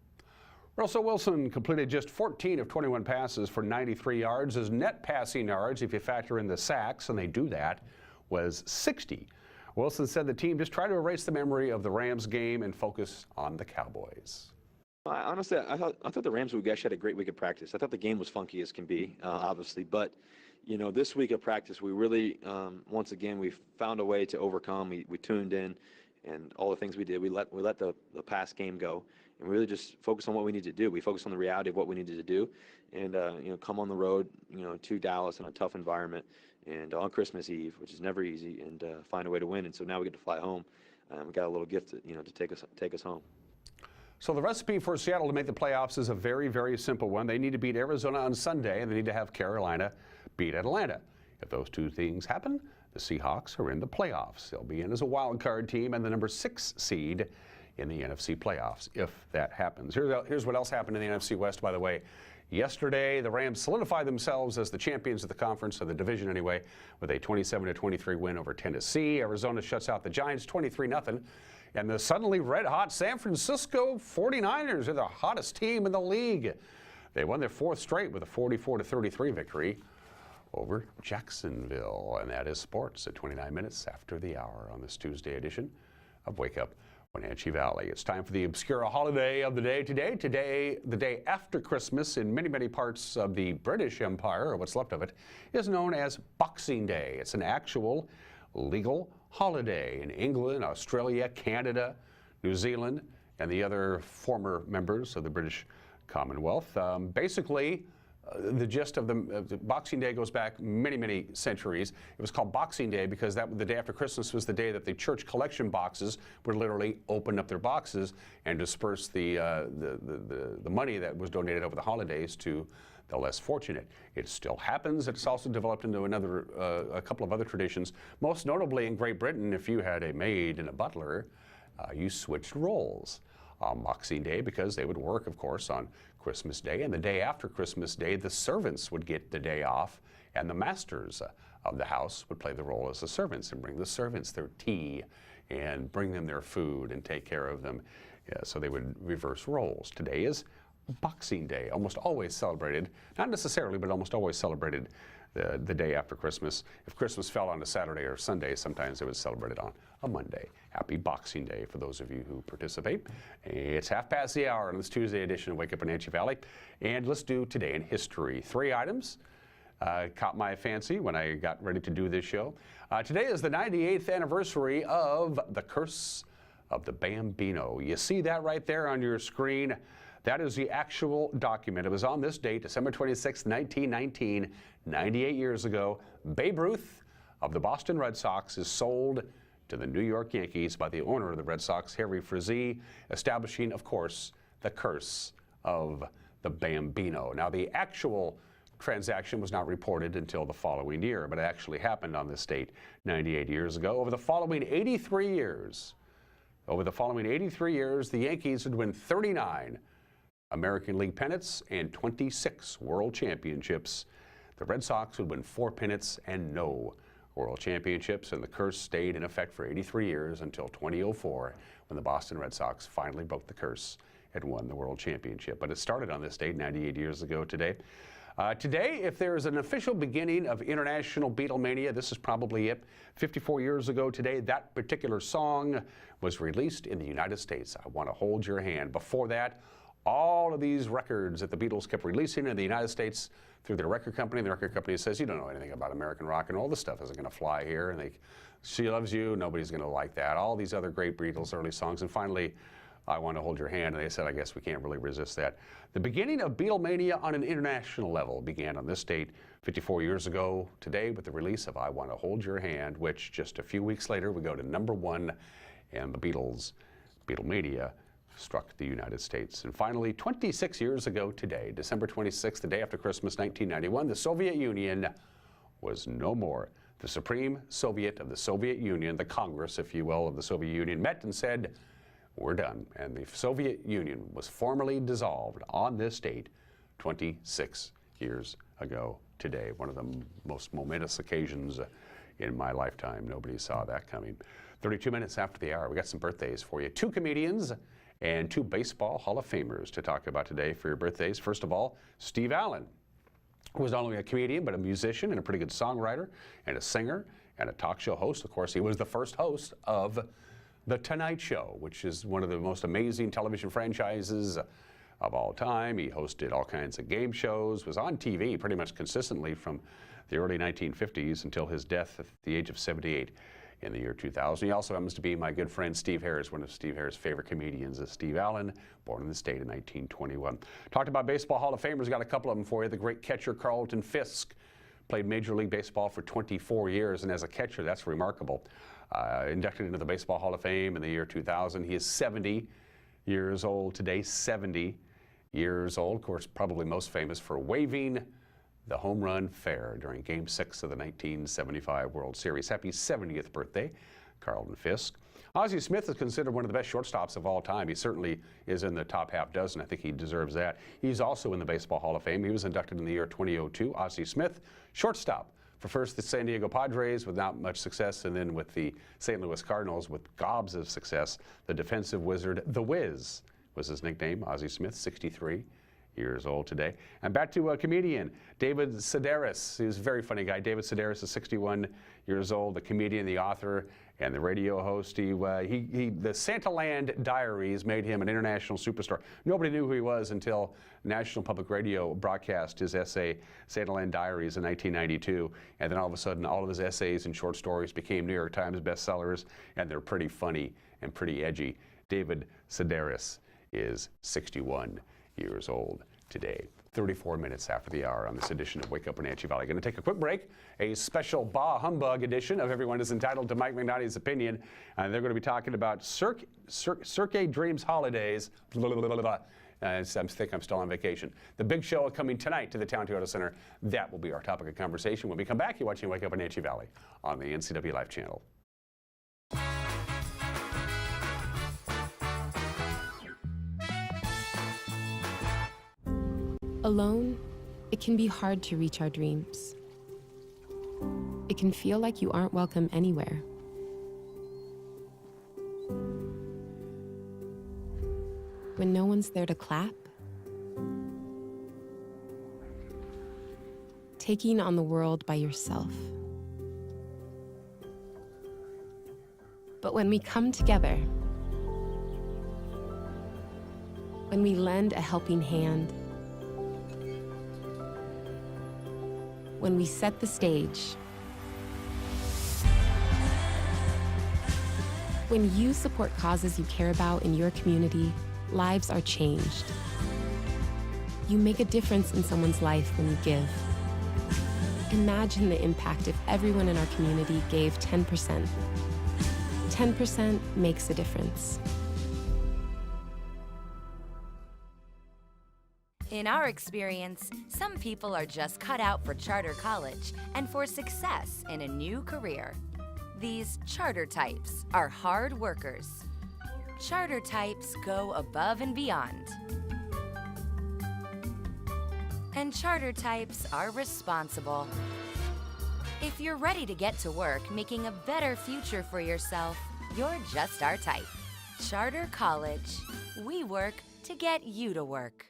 [SPEAKER 1] Russell Wilson completed just 14 of 21 passes for 93 yards. His net passing yards, if you factor in the sacks, and they do that, was 60. Wilson said the team just tried to erase the memory of the Rams game and focus on the Cowboys.
[SPEAKER 12] Honestly, I thought the Rams actually had a great week of practice. I thought the game was funky as can be, obviously, but you know, this week of practice, we really, once again, we found a way to overcome. We tuned in, and all the things we did, we let the past game go, and we really just focused on what we needed to do. We focused on the reality of what we needed to do, and you know, come on the road, you know, to Dallas in a tough environment, and on Christmas Eve, which is never easy, and find a way to win. And so now we get to fly home. We got a little gift, you know, to take us home.
[SPEAKER 1] So the recipe for Seattle to make the playoffs is a very, very simple one. They need to beat Arizona on Sunday, and they need to have Carolina beat Atlanta. If those two things happen, the Seahawks are in the playoffs. They'll be in as a wild card team and the number 6 seed in the NFC playoffs, if that happens. Here's what else happened in the NFC West, by the way. Yesterday, the Rams solidified themselves as the champions of the conference, of the division anyway, with a 27-23 win over Tennessee. Arizona shuts out the Giants 23-0. And the suddenly red-hot San Francisco 49ers are the hottest team in the league. They won their 4th straight with a 44-33 victory over Jacksonville. And that is sports at 29 minutes after the hour on this Tuesday edition of Wake Up Wenatchee Valley. It's time for the obscure holiday of the day today. Today, the day after Christmas in many, many parts of the British Empire, or what's left of it, is known as Boxing Day. It's an actual legal holiday in England, Australia, Canada, New Zealand, and the other former members of the British Commonwealth. Basically, the gist of the Boxing Day goes back many, many centuries. It was called Boxing Day because the day after Christmas was the day that the church collection boxes would literally open up their boxes and disperse the money that was donated over the holidays to the less fortunate. It still happens. It's also developed into a couple of other traditions. Most notably in Great Britain, if you had a maid and a butler, you switched roles. on Boxing Day because they would work, of course, on Christmas Day. And the day after Christmas Day, the servants would get the day off, and the masters of the house would play the role as the servants and bring the servants their tea and bring them their food and take care of them. Yeah, so they would reverse roles. Today is Boxing Day, almost always celebrated, not necessarily, but almost always celebrated the day after Christmas. If Christmas fell on a Saturday or Sunday, sometimes it was celebrated on a Monday. Happy Boxing Day for those of you who participate. It's 1/2 hour on this Tuesday edition of Wake Up Wenatchee Valley. And let's do Today in History. 3 items caught my fancy when I got ready to do this show. Today is the 98th anniversary of the Curse of the Bambino. You see that right there on your screen? That is the actual document. It was on this date, December 26, 1919, 98 years ago. Babe Ruth of the Boston Red Sox is sold to the New York Yankees by the owner of the Red Sox, Harry Frazee, establishing, of course, the curse of the Bambino. Now, the actual transaction was not reported until the following year, but it actually happened on this date 98 years ago. Over the following 83 years, the Yankees would win 39 American League pennants and 26 World Championships. The Red Sox would win 4 pennants and no World Championships, and the curse stayed in effect for 83 years until 2004, when the Boston Red Sox finally broke the curse and won the World Championship. But it started on this date 98 years ago today. Today, if there is an official beginning of international Beatlemania, this is probably it. 54 years ago today, that particular song was released in the United States. I Want to Hold Your Hand. Before that, all of these records that the Beatles kept releasing in the United States through their record company. The record company says, you don't know anything about American rock and roll. This stuff isn't going to fly here. And She Loves You, nobody's going to like that. All these other great Beatles early songs. And finally, I Want to Hold Your Hand. And they said, I guess we can't really resist that. The beginning of Beatlemania on an international level began on this date 54 years ago today with the release of I Want to Hold Your Hand, which just a few weeks later would go to #1, and the Beatles, Beatlemania, struck the United States. And finally, 26 years ago today, December 26th, the day after Christmas, 1991, the Soviet Union was no more. The Supreme Soviet of the Soviet Union, the Congress, if you will, of the Soviet Union, met and said, we're done. And the Soviet Union was formally dissolved on this date 26 years ago today. One of the most momentous occasions in my lifetime. Nobody saw that coming. 32 minutes after the hour, we got some birthdays for you. 2 comedians and 2 baseball Hall of Famers to talk about today for your birthdays. First of all, Steve Allen, who was not only a comedian, but a musician and a pretty good songwriter and a singer and a talk show host. Of course, he was the first host of The Tonight Show, which is one of the most amazing television franchises of all time. He hosted all kinds of game shows, was on TV pretty much consistently from the early 1950s until his death at the age of 78 in the year 2000. He also happens to be my good friend Steve Harris, one of Steve Harris' favorite comedians is Steve Allen, born in the state in 1921. Talked about Baseball Hall of Famers, got a couple of them for you. The great catcher Carlton Fisk played Major League Baseball for 24 years, and as a catcher, that's remarkable. Inducted into the Baseball Hall of Fame in the year 2000. He is 70 years old today, 70 years old. Of course, probably most famous for waving the home run fair during Game 6 of the 1975 World Series. Happy 70th birthday, Carlton Fisk. Ozzie Smith is considered one of the best shortstops of all time. He certainly is in the top half dozen. I think he deserves that. He's also in the Baseball Hall of Fame. He was inducted in the year 2002. Ozzie Smith, shortstop for first the San Diego Padres without much success, and then with the St. Louis Cardinals with gobs of success. The defensive wizard, The Wiz, was his nickname. Ozzie Smith, 63 years old today. And back to a comedian, David Sedaris. He's a very funny guy. David Sedaris is 61 years old, the comedian, the author, and the radio host. The Santaland Diaries made him an international superstar. Nobody knew who he was until National Public Radio broadcast his essay, Santaland Diaries, in 1992. And then all of a sudden, all of his essays and short stories became New York Times bestsellers, and they're pretty funny and pretty edgy. David Sedaris is 61 years old today. 34 minutes after the hour on this edition of Wake Up Wenatchee Valley. Going to take a quick break, a special Bah Humbug edition of Everyone is Entitled to Mike McNally's Opinion. And they're going to be talking about Cirque Dreams Holidays. I think I'm still on vacation. The big show coming tonight to the Town Toyota Center. That will be our topic of conversation. When we come back, you're watching Wake Up Wenatchee Valley on the NCW Life channel.
[SPEAKER 13] Alone, it can be hard to reach our dreams. It can feel like you aren't welcome anywhere. When no one's there to clap. Taking on the world by yourself. But when we come together, when we lend a helping hand, when we set the stage, when you support causes you care about in your community, lives are changed. You make a difference in someone's life when you give. Imagine the impact if everyone in our community gave 10%. 10% makes a difference.
[SPEAKER 14] In our experience, some people are just cut out for charter college and for success in a new career. These charter types are hard workers. Charter types go above and beyond. And charter types are responsible. If you're ready to get to work making a better future for yourself, you're just our type. Charter College. We work to get you to work.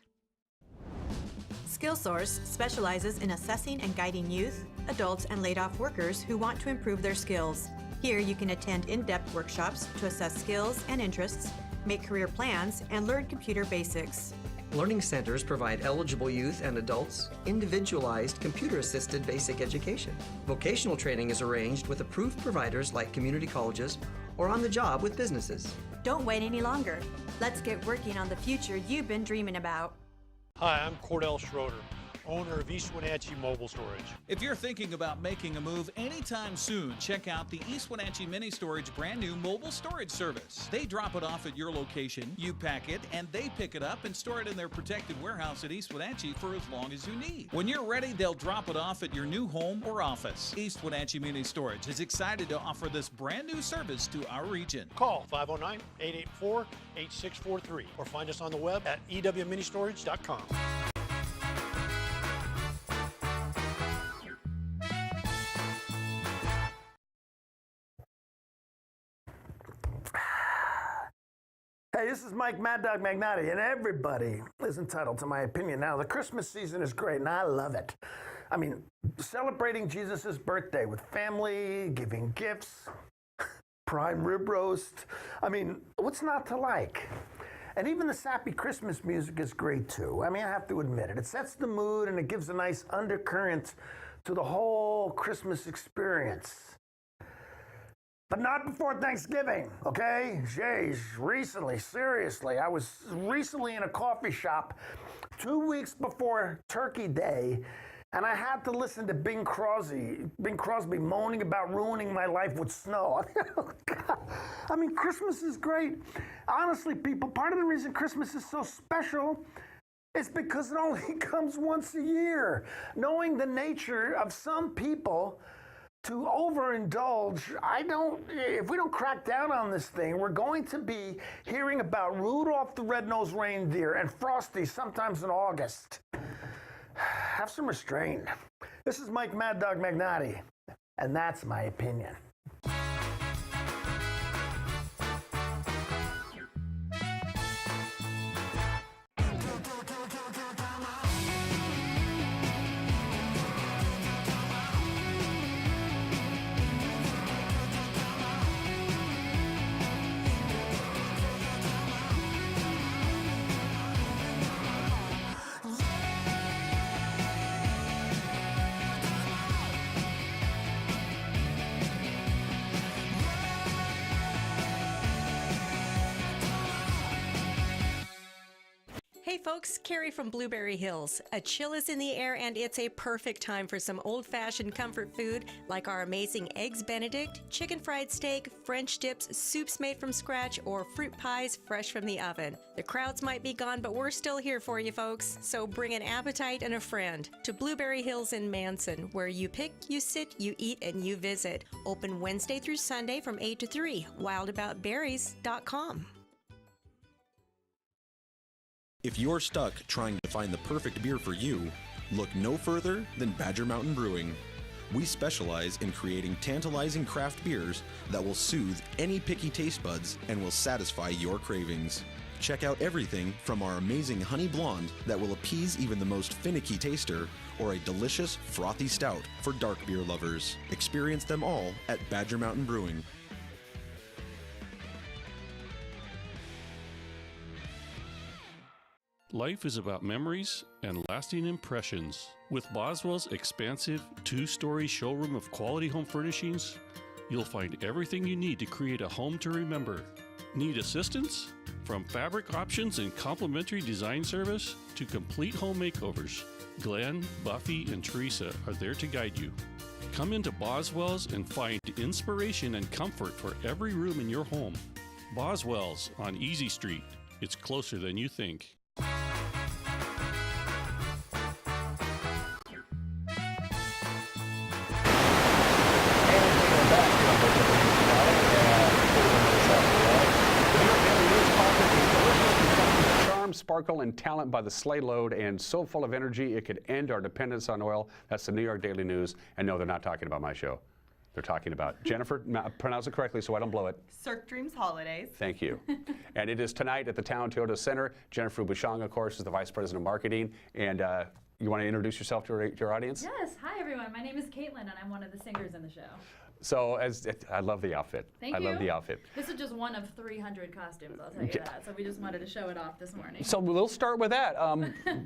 [SPEAKER 15] SkillSource specializes in assessing and guiding youth, adults, and laid-off workers who want to improve their skills. Here you can attend in-depth workshops to assess skills and interests, make career plans, and learn computer basics.
[SPEAKER 16] Learning centers provide eligible youth and adults individualized computer-assisted basic education. Vocational training is arranged with approved providers like community colleges or on the job with businesses.
[SPEAKER 15] Don't wait any longer. Let's get working on the future you've been dreaming about.
[SPEAKER 17] Hi, I'm Cordell Schroeder, owner of East Wenatchee Mobile Storage.
[SPEAKER 10] If you're thinking about making a move anytime soon, check out the East Wenatchee Mini Storage brand new mobile storage service. They drop it off at your location, you pack it, and they pick it up and store it in their protected warehouse at East Wenatchee for as long as you need. When you're ready, they'll drop it off at your new home or office. East Wenatchee Mini Storage is excited to offer this brand new service to our region.
[SPEAKER 17] Call 509-884-8643 or find us on the web at ewministorage.com.
[SPEAKER 18] Hey, this is Mike Mad Dog Magnotti, and everybody is entitled to my opinion. Now, the Christmas season is great, and I love it. I mean, celebrating Jesus' birthday with family, giving gifts, prime rib roast. I mean, what's not to like? And even the sappy Christmas music is great, too. I mean, I have to admit it. It sets the mood, and it gives a nice undercurrent to the whole Christmas experience. But not before Thanksgiving, okay? Jeez, recently, seriously. I was recently in a coffee shop 2 weeks before Turkey Day, and I had to listen to Bing Crosby moaning about ruining my life with snow. Oh, God. I mean, Christmas is great. Honestly, people, part of the reason Christmas is so special is because it only comes once a year. Knowing the nature of some people to overindulge, if we don't crack down on this thing, we're going to be hearing about Rudolph the Red-Nosed Reindeer and Frosty sometimes in August. Have some restraint. This is Mike Mad Dog Magnotti, and that's my opinion.
[SPEAKER 15] Hey folks, Carrie from Blueberry Hills. A chill is in the air and it's a perfect time for some old-fashioned comfort food like our amazing Eggs Benedict, chicken fried steak, French dips, soups made from scratch, or fruit pies fresh from the oven. The crowds might be gone, but we're still here for you folks. So bring an appetite and a friend to Blueberry Hills in Manson, where you pick, you sit, you eat, and you visit. Open Wednesday through Sunday from 8 to 3. Wildaboutberries.com.
[SPEAKER 19] If you're stuck trying to find the perfect beer for you, look no further than Badger Mountain Brewing. We specialize in creating tantalizing craft beers that will soothe any picky taste buds and will satisfy your cravings. Check out everything from our amazing honey blonde that will appease even the most finicky taster, or a delicious frothy stout for dark beer lovers. Experience them all at Badger Mountain Brewing.
[SPEAKER 20] Life is about memories and lasting impressions. With Boswell's expansive two-story showroom of quality home furnishings, you'll find everything you need to create a home to remember. Need assistance? From fabric options and complimentary design service to complete home makeovers, Glenn, Buffy, and Teresa are there to guide you. Come into Boswell's and find inspiration and comfort for every room in your home. Boswell's on Easy Street. It's closer than you think.
[SPEAKER 1] Sparkle and talent by the sleigh load, and so full of energy it could end our dependence on oil. That's the New York Daily News. And no, they're not talking about my show. They're talking about Jennifer. Pronounce it correctly so I don't blow it.
[SPEAKER 21] Cirque Dreams Holidays.
[SPEAKER 1] Thank you. And it is tonight at the Town Toyota Center. Jennifer Bouchong, of course, is the Vice President of Marketing. And you want to introduce yourself to your audience?
[SPEAKER 22] Yes. Hi, everyone. My name is Caitlin, and I'm one of the singers in the show.
[SPEAKER 1] So I love the outfit.
[SPEAKER 22] Thank
[SPEAKER 1] I
[SPEAKER 22] you.
[SPEAKER 1] love the outfit.
[SPEAKER 22] This is just one of 300 costumes, I'll tell you that. So we just wanted to show it off this morning.
[SPEAKER 1] So we'll start with that.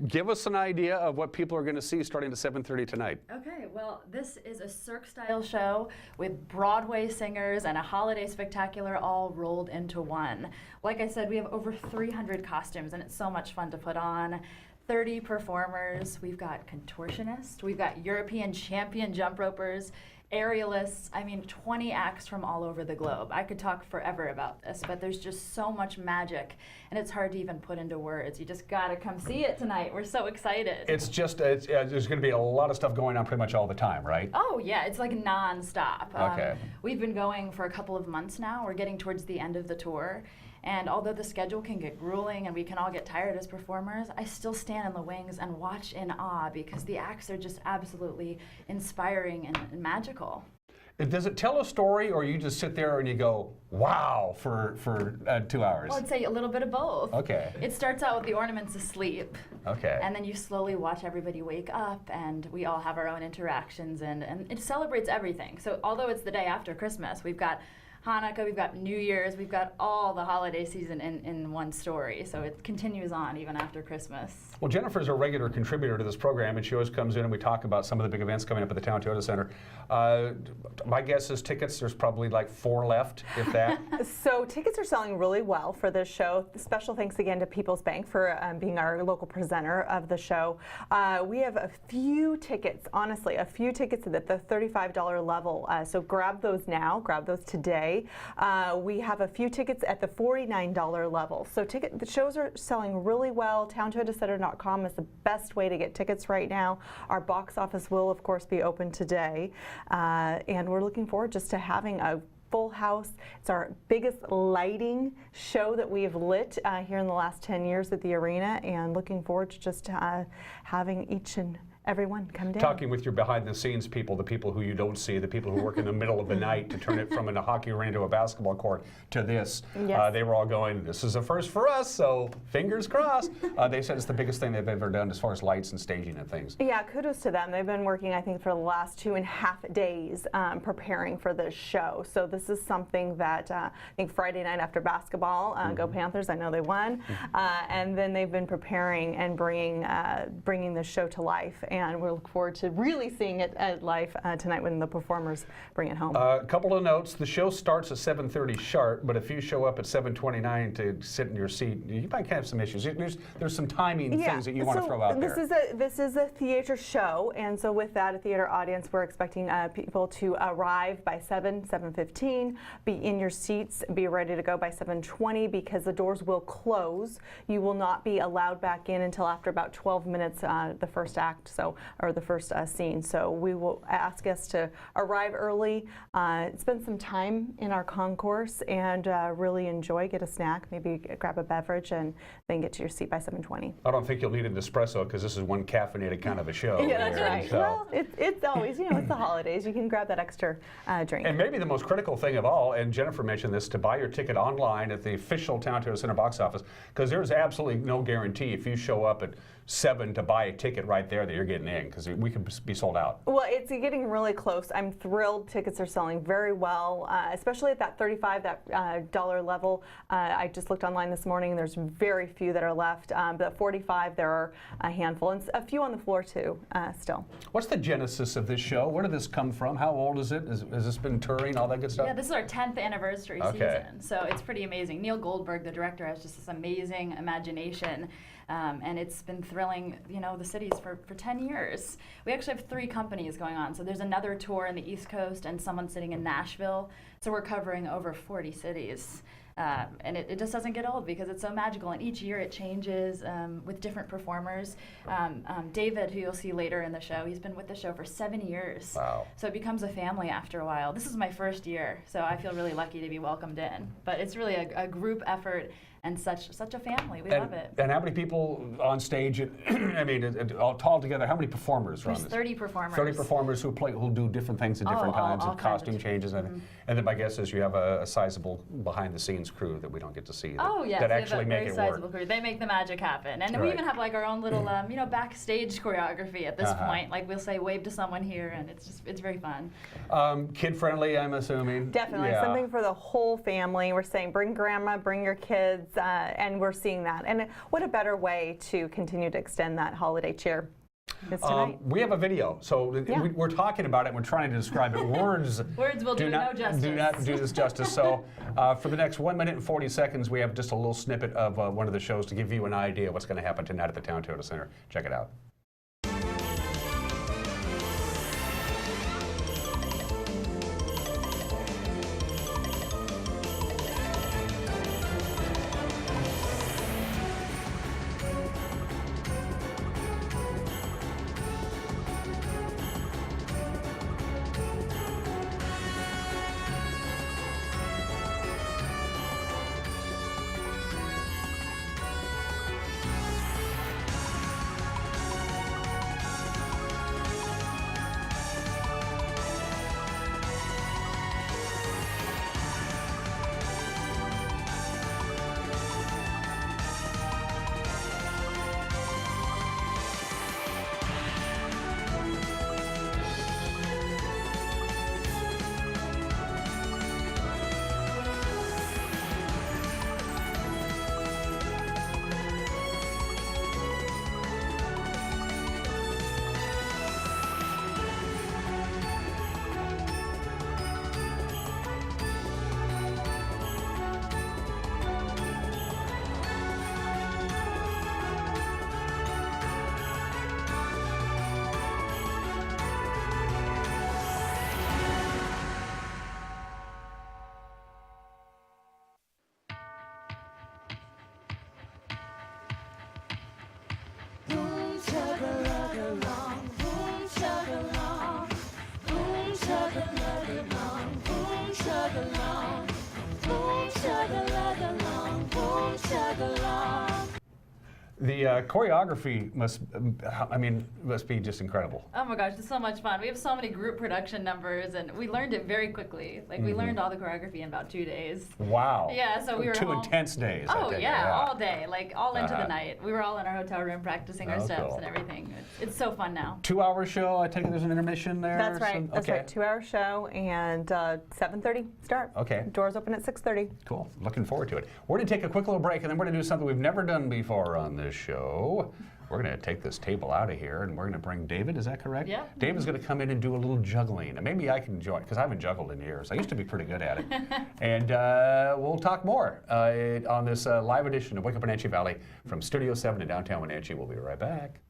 [SPEAKER 1] Give us an idea of what people are going to see starting at 7:30 tonight.
[SPEAKER 22] Okay, well, this is a Cirque-style show with Broadway singers and a holiday spectacular all rolled into one. Like I said, we have over 300 costumes, and it's so much fun to put on. 30 performers. We've got contortionists. We've got European champion jump ropers, aerialists. I mean, 20 acts from all over the globe. I could talk forever about this, but there's just so much magic, and it's hard to even put into words. You just gotta come see it tonight. We're so excited.
[SPEAKER 1] It's just, there's going to be a lot of stuff going on pretty much all the time, right?
[SPEAKER 22] Oh yeah, it's like non-stop.
[SPEAKER 1] Okay.
[SPEAKER 22] We've been going for a couple of months now. We're getting towards the end of the tour. And although the schedule can get grueling and we can all get tired as performers, I still stand in the wings and watch in awe because the acts are just absolutely inspiring and magical.
[SPEAKER 1] Does it tell a story, or you just sit there and you go, wow, for 2 hours?
[SPEAKER 22] Well, I'd say a little bit of both.
[SPEAKER 1] Okay.
[SPEAKER 22] It starts out with the ornaments asleep.
[SPEAKER 1] Okay.
[SPEAKER 22] And then you slowly watch everybody wake up, and we all have our own interactions, and it celebrates everything. So although it's the day after Christmas, we've got Hanukkah, we've got New Year's, we've got all the holiday season in one story. So it continues on even after Christmas.
[SPEAKER 1] Well, Jennifer's a regular contributor to this program, and she always comes in and we talk about some of the big events coming up at the Town Toyota Center. My guess is tickets, there's probably like 4 left, if that.
[SPEAKER 21] So tickets are selling really well for this show. Special thanks again to People's Bank for being our local presenter of the show. We have a few tickets, honestly, a few tickets at the $35 level. So grab those now, grab those today. We have a few tickets at the $49 level. So the shows are selling really well. TownToyotaCenter.com is the best way to get tickets right now. Our box office will, of course, be open today. And we're looking forward just to having a full house. It's our biggest lighting show that we have lit here in the last 10 years at the arena, and looking forward to just having each and everyone come down.
[SPEAKER 1] Talking with your behind-the-scenes people, the people who you don't see, the people who work in the middle of the night to turn it from a hockey arena to a basketball court to this.
[SPEAKER 21] Yes.
[SPEAKER 1] They were all going, this is a first for us, so fingers crossed. They said it's the biggest thing they've ever done as far as lights and staging and things.
[SPEAKER 21] Yeah, kudos to them. They've been working, I think, for the last 2.5 days preparing for this show. So this is something that I think Friday night after basketball, go Panthers, I know they won, and then they've been preparing and bringing the show to life. And we look forward to really seeing it at life tonight when the performers bring it home.
[SPEAKER 1] A couple of notes. The show starts at 7:30 sharp, but if you show up at 7:29 to sit in your seat, you might have some issues. There's some timing things that you want to throw out there.
[SPEAKER 21] This is a theater show, and so with that, a theater audience, we're expecting people to arrive by 7:15, be in your seats, be ready to go by 7:20 because the doors will close. You will not be allowed back in until after about 12 minutes, the first act. so, or the first scene. So we will ask us to arrive early, spend some time in our concourse, and really enjoy, get a snack, maybe grab a beverage, and then get to your seat by 7:20.
[SPEAKER 1] I don't think you'll need an espresso because this is one caffeinated kind of a show.
[SPEAKER 21] Yeah, that's
[SPEAKER 1] here,
[SPEAKER 21] right.
[SPEAKER 1] so.
[SPEAKER 21] Well, it's always, you know, it's the holidays. You can grab that extra drink.
[SPEAKER 1] And maybe the most critical thing of all, and Jennifer mentioned this, to buy your ticket online at the official Town Toyota Center box office, because there's absolutely no guarantee if you show up at 7 to buy a ticket right there that you're getting in, because we could be sold out.
[SPEAKER 21] Well, it's getting really close. I'm thrilled. Tickets are selling very well, especially at that $35 dollar level. I just looked online this morning. There's very few that are left, but at 45 there are a handful, and a few on the floor too still.
[SPEAKER 1] What's the genesis of this show? Where did this come from? How old is it? Has this been touring, all that good stuff?
[SPEAKER 22] Yeah, this is our 10th anniversary season, so it's pretty amazing. Neil Goldberg, the director, has just this amazing imagination, and it's been thrilling, you know, the cities for 10 years. We actually have 3 companies going on, so there's another tour in the East Coast and someone sitting in Nashville, so we're covering over 40 cities. And it just doesn't get old because it's so magical, and each year it changes with different performers. David, who you'll see later in the show, he's been with the show for 7 years.
[SPEAKER 1] Wow.
[SPEAKER 22] So it becomes a family after a while. This is my first year, so I feel really lucky to be welcomed in. But it's really a group effort and such a family. We love it.
[SPEAKER 1] And how many people on stage? I mean, all together, how many performers are on
[SPEAKER 22] There's
[SPEAKER 1] this?
[SPEAKER 22] 30 performers.
[SPEAKER 1] 30 performers who do different things at different times,
[SPEAKER 22] all
[SPEAKER 1] and
[SPEAKER 22] kinds
[SPEAKER 1] costume
[SPEAKER 22] of
[SPEAKER 1] changes. And then my guess is you have a sizable behind-the-scenes crew that we don't get to see. That,
[SPEAKER 22] Oh yes,
[SPEAKER 1] that
[SPEAKER 22] we have
[SPEAKER 1] actually
[SPEAKER 22] a
[SPEAKER 1] make
[SPEAKER 22] very
[SPEAKER 1] it
[SPEAKER 22] sizable
[SPEAKER 1] work.
[SPEAKER 22] crew. They make the magic happen, and we
[SPEAKER 1] Right.
[SPEAKER 22] even have like our own little, you know, backstage choreography at this
[SPEAKER 1] Uh-huh.
[SPEAKER 22] point. Like we'll say wave to someone here, and it's very fun.
[SPEAKER 1] Kid-friendly, I'm assuming.
[SPEAKER 21] Definitely,
[SPEAKER 1] Yeah.
[SPEAKER 21] something for the whole family. We're saying bring grandma, bring your kids, and we're seeing that. And what a better way to continue to extend that holiday cheer is tonight.
[SPEAKER 1] We have a video, so
[SPEAKER 21] Yeah.
[SPEAKER 1] we're talking about it. We're trying to describe it. Words
[SPEAKER 22] will do no justice.
[SPEAKER 1] Do not do this justice. So for the next 1 minute and 40 seconds, we have just a little snippet of one of the shows to give you an idea of what's going to happen tonight at the Town Toyota Center. Check it out. The choreography must be just incredible.
[SPEAKER 22] Oh my gosh, it's so much fun. We have so many group production numbers, and we learned it very quickly. Like we learned all the choreography in about 2 days.
[SPEAKER 1] Wow.
[SPEAKER 22] Yeah, so we were
[SPEAKER 1] two
[SPEAKER 22] home.
[SPEAKER 1] intense days. I
[SPEAKER 22] Oh
[SPEAKER 1] take it,
[SPEAKER 22] yeah, all day, like all into
[SPEAKER 1] Uh-huh.
[SPEAKER 22] the night. We were all in our hotel room practicing our
[SPEAKER 1] Oh,
[SPEAKER 22] steps
[SPEAKER 1] cool.
[SPEAKER 22] and everything. It's so fun now.
[SPEAKER 1] 2-hour show. I take it there's an intermission there.
[SPEAKER 21] That's right.
[SPEAKER 1] Some-
[SPEAKER 21] That's
[SPEAKER 1] okay.
[SPEAKER 21] right. 2-hour show and 7:30 start.
[SPEAKER 1] Okay.
[SPEAKER 21] Doors open at 6:30.
[SPEAKER 1] Cool. Looking forward to it. We're going to take a quick little break, and then we're going to do something we've never done before on this show. We're going to take this table out of here, and we're going to bring David. Is that correct?
[SPEAKER 22] Yeah.
[SPEAKER 1] David's going to come in and do a little juggling. And maybe I can join, because I haven't juggled in years. I used to be pretty good at it. And we'll talk more on this live edition of Wake Up Wenatchee Valley from Studio 7 in downtown Wenatchee. We'll be right back.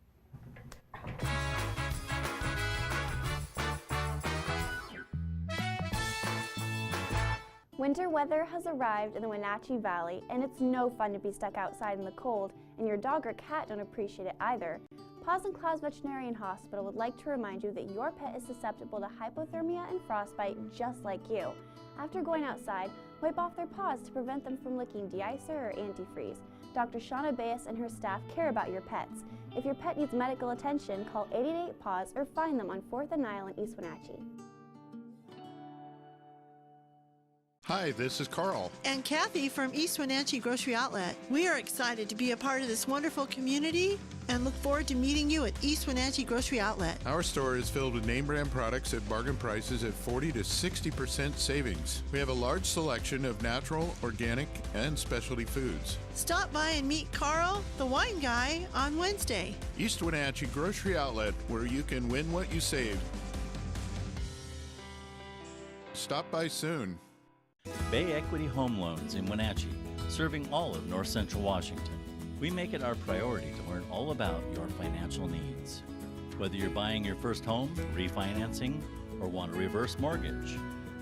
[SPEAKER 4] Winter weather has arrived in the Wenatchee Valley, and it's no fun to be stuck outside in the cold, and your dog or cat don't appreciate it either. Paws and Claws Veterinarian Hospital would like to remind you that your pet is susceptible to hypothermia and frostbite just like you. After going outside, wipe off their paws to prevent them from licking de-icer or antifreeze. Dr. Shauna Baez and her staff care about your pets. If your pet needs medical attention, call 888-PAWS or find them on 4th and Nile in East Wenatchee.
[SPEAKER 5] Hi, this is Carl.
[SPEAKER 6] And Kathy from East Wenatchee Grocery Outlet. We are excited to be a part of this wonderful community and look forward to meeting you at East Wenatchee Grocery Outlet.
[SPEAKER 5] Our store is filled with name brand products at bargain prices at 40 to 60% savings. We have a large selection of natural, organic, and specialty foods.
[SPEAKER 6] Stop by and meet Carl, the wine guy, on Wednesday.
[SPEAKER 5] East Wenatchee Grocery Outlet, where you can win what you saved. Stop by soon.
[SPEAKER 23] Bay Equity Home Loans in Wenatchee, serving all of North Central Washington. We make it our priority to learn all about your financial needs. Whether you're buying your first home, refinancing, or want a reverse mortgage,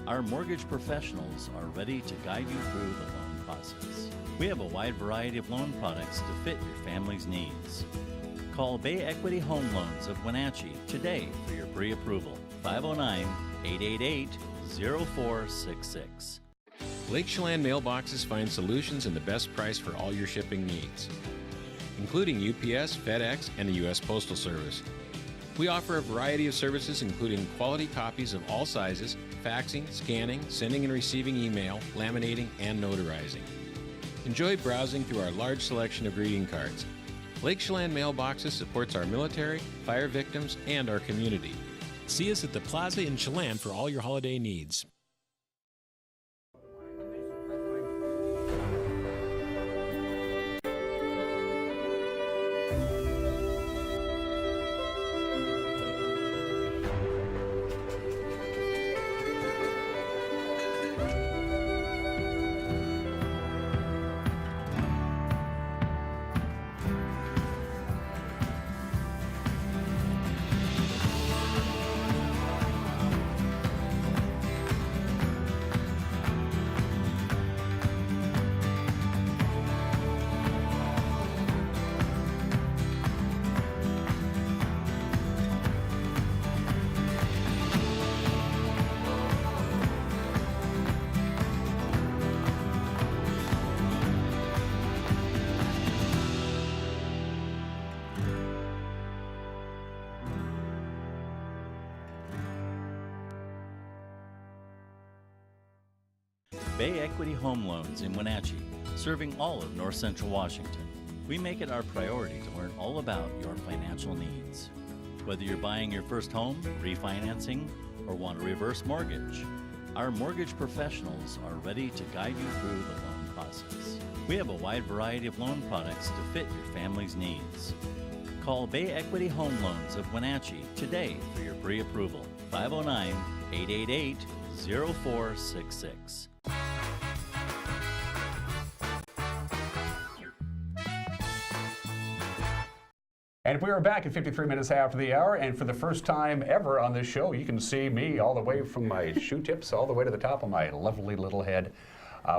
[SPEAKER 23] our mortgage professionals are ready to guide you through the loan process. We have a wide variety of loan products to fit your family's needs. Call Bay Equity Home Loans of Wenatchee today for your pre-approval. 509-888-0466.
[SPEAKER 24] Lake Chelan mailboxes find solutions and the best price for all your shipping needs, including UPS, FedEx, and the U.S. Postal Service. We offer a variety of services including quality copies of all sizes, faxing, scanning, sending and receiving email, laminating, and notarizing. Enjoy browsing through our large selection of greeting cards. Lake Chelan Mailboxes supports our military, fire victims, and our community.
[SPEAKER 25] See us at the Plaza in Chelan for all your holiday needs.
[SPEAKER 23] Bay Equity Home Loans in Wenatchee, serving all of North Central Washington. We make it our priority to learn all about your financial needs. Whether you're buying your first home, refinancing, or want a reverse mortgage, our mortgage professionals are ready to guide you through the loan process. We have a wide variety of loan products to fit your family's needs. Call Bay Equity Home Loans of Wenatchee today for your pre-approval. 509-888-0466.
[SPEAKER 1] And we are back at 53 minutes after the hour, and for the first time ever on this show, you can see me all the way from my shoe tips all the way to the top of my lovely little head.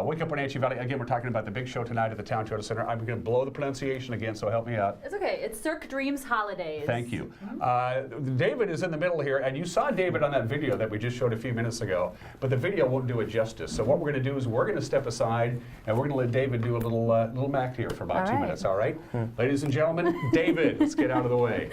[SPEAKER 1] Wake Up Wenatchee Valley. Again, we're talking about the big show tonight at the Town Toyota Center. I'm going to blow the pronunciation again, so help me out.
[SPEAKER 26] It's okay. It's Cirque Dreams Holidays.
[SPEAKER 1] Thank you. David is in the middle here, and you saw David on that video that we just showed a few minutes ago, but the video won't do it justice. So what we're going to do is we're going to step aside, and we're going to let David do a little act here for about 2 minutes, all right? Ladies and gentlemen, David, let's get out of the way.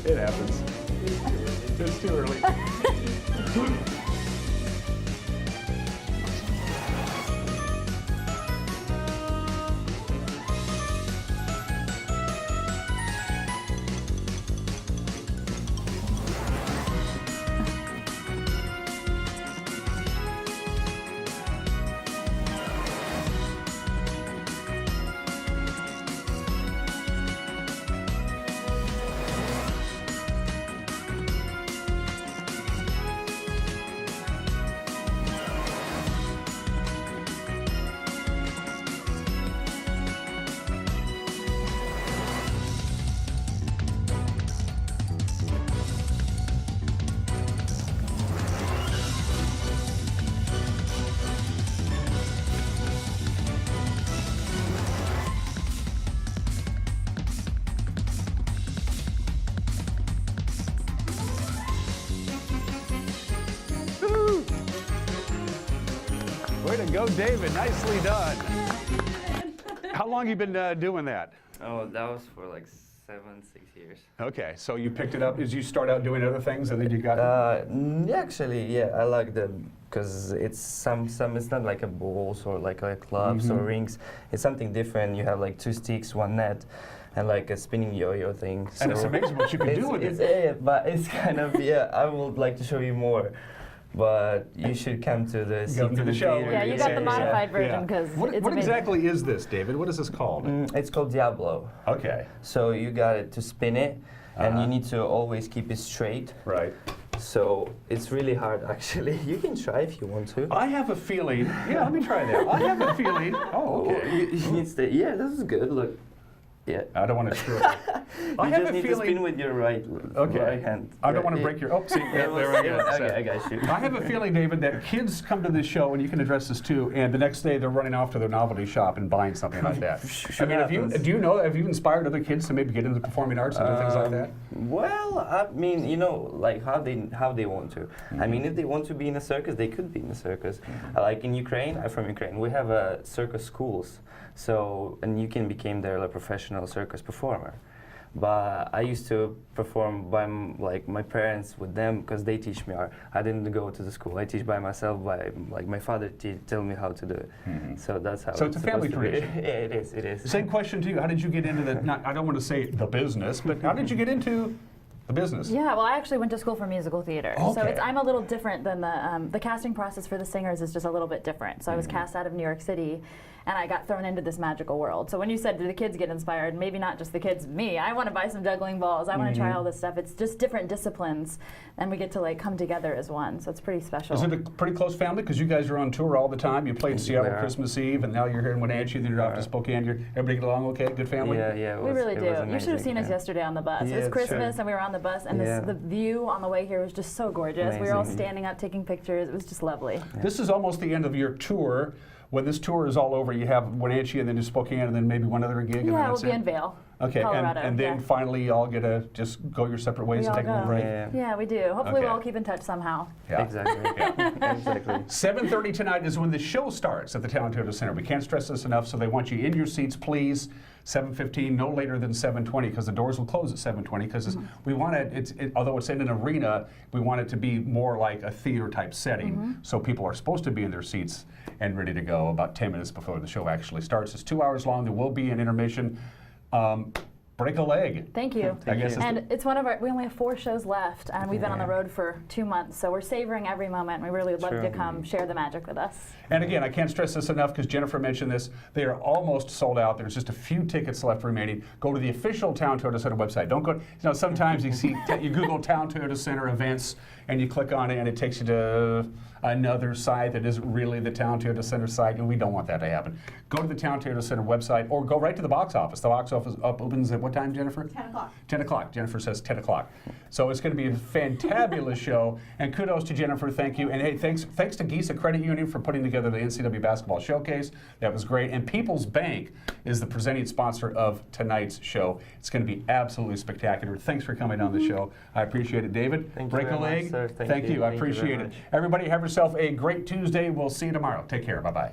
[SPEAKER 1] It happens. It's too early. to go, David. Nicely done. How long have you been doing that?
[SPEAKER 2] Oh, that was for like 7, 6 years.
[SPEAKER 1] Okay, so you picked it up. Did you start out doing other things and then you got
[SPEAKER 2] Actually, yeah, I like them because it's some it's not like a balls or like clubs or rings. It's something different. You have like 2 sticks, 1 net, and like a spinning yo-yo thing.
[SPEAKER 1] And it's amazing what you can do with it.
[SPEAKER 2] Yeah, but it's kind of, yeah, I would like to show you more. But you should come to the
[SPEAKER 1] show.
[SPEAKER 22] Yeah, you got the modified version because
[SPEAKER 1] What exactly is this, David? What is this called?
[SPEAKER 2] It's called Diablo.
[SPEAKER 1] Okay.
[SPEAKER 2] So you got it to spin it, and you need to always keep it straight.
[SPEAKER 1] Right.
[SPEAKER 2] So it's really hard, actually. You can try if you want to.
[SPEAKER 1] I have a feeling. Yeah, let me try that. I have a feeling. Oh, okay.
[SPEAKER 2] You need to, yeah, this is good. Look. Yeah.
[SPEAKER 1] I don't want to screw it up. I have
[SPEAKER 2] just
[SPEAKER 1] a
[SPEAKER 2] need
[SPEAKER 1] feeling.
[SPEAKER 2] to spin with your right hand.
[SPEAKER 1] I don't want to break your. Oh, see, there I go.
[SPEAKER 2] Okay, I got you.
[SPEAKER 1] I have a feeling, David, that kids come to this show, and you can address this too, and the next day they're running off to their novelty shop and buying something like that. I mean, have you inspired other kids to maybe get into performing arts and do things like that?
[SPEAKER 2] Well, I mean, you know, like how they want to. I mean, if they want to be in a circus, they could be in a circus. Like in Ukraine, I'm from Ukraine. We have circus schools. So, and you can become there a professional circus performer. But I used to perform by my parents with them because they teach me art. I didn't go to the school. I teach by myself. By my father tell me how to do it. So that's how.
[SPEAKER 1] So it's a family tradition.
[SPEAKER 2] Yeah, it is. It is.
[SPEAKER 1] Same question to you. How did you get into the? I don't want to say the business, but how did you get into the business?
[SPEAKER 22] Yeah, well, I actually went to school for musical theater.
[SPEAKER 1] Okay.
[SPEAKER 22] So I'm a little different than the casting process for the singers is just a little bit different. So I was cast out of New York City, and I got thrown into this magical world. So when you said, do the kids get inspired? Maybe not just the kids, me. I want to buy some juggling balls. I want to try all this stuff. It's just different disciplines, and we get to like come together as one. So it's pretty special.
[SPEAKER 1] Is it a pretty close family? Because you guys are on tour all the time. You played Seattle Christmas Eve, and now you're here in Wenatchee, then you're off to Spokane. Everybody get along okay? Good family?
[SPEAKER 2] Yeah.
[SPEAKER 22] We really do. You should have seen us yesterday on the bus.
[SPEAKER 2] Yeah,
[SPEAKER 22] It was Christmas,
[SPEAKER 2] sure.
[SPEAKER 22] and we were on the bus, and the view on the way here was just so gorgeous.
[SPEAKER 2] Amazing.
[SPEAKER 22] We were all standing up, taking pictures. It was just lovely.
[SPEAKER 1] This is almost the end of your tour. When this tour is all over, you have Wenatchee and then Spokane and then maybe one other gig. And
[SPEAKER 22] Yeah,
[SPEAKER 1] that's
[SPEAKER 22] we'll be
[SPEAKER 1] it?
[SPEAKER 22] in Vail,
[SPEAKER 1] Okay,
[SPEAKER 22] Colorado.
[SPEAKER 1] and then finally you all get to just go your separate ways
[SPEAKER 22] We
[SPEAKER 1] and
[SPEAKER 22] all
[SPEAKER 1] take a little
[SPEAKER 22] go.
[SPEAKER 1] break.
[SPEAKER 22] Yeah, we do. Hopefully
[SPEAKER 1] Okay.
[SPEAKER 22] we'll all keep in touch somehow.
[SPEAKER 1] Yeah.
[SPEAKER 2] Exactly. Exactly.
[SPEAKER 1] 7:30 tonight is when the show starts at the Town Toyota Center. We can't stress this enough, so they want you in your seats, please. 7:15, no later than 7:20, because the doors will close at 7:20. Because we want it. Although it's in an arena, we want it to be more like a theater-type setting. So people are supposed to be in their seats and ready to go about 10 minutes before the show actually starts. It's 2 hours long. There will be an intermission. Break a leg.
[SPEAKER 22] Thank you.
[SPEAKER 1] I guess
[SPEAKER 22] And it's one of our, we only have 4 shows left, and we've been on the road for 2 months, so we're savoring every moment. We really would love you to come share the magic with us.
[SPEAKER 1] And again, I can't stress this enough because Jennifer mentioned this. They are almost sold out. There's just a few tickets left remaining. Go to the official Town Toyota Center website. Don't go, sometimes you see, you Google Town Toyota Center events and you click on it and it takes you to another site that isn't really the Town Toyota Center site, and we don't want that to happen. Go to the Town Toyota Center website or go right to the box office. The box office opens at what time, Jennifer?
[SPEAKER 3] 10 o'clock.
[SPEAKER 1] 10 o'clock. Jennifer says 10 o'clock. So it's going to be a fantabulous show, and kudos to Jennifer. Thank you. And hey, thanks to Giesa Credit Union for putting together the NCAA Basketball Showcase. That was great. And People's Bank is the presenting sponsor of tonight's show. It's going to be absolutely spectacular. Thanks for coming on the show. I appreciate it, David.
[SPEAKER 2] Thank you
[SPEAKER 1] Break a
[SPEAKER 2] very
[SPEAKER 1] leg.
[SPEAKER 2] much, sir.
[SPEAKER 1] Thank you. I
[SPEAKER 2] Thank you very
[SPEAKER 1] appreciate it.
[SPEAKER 2] much.
[SPEAKER 1] Everybody have yourself a great Tuesday. We'll see you tomorrow. Take care. Bye-bye.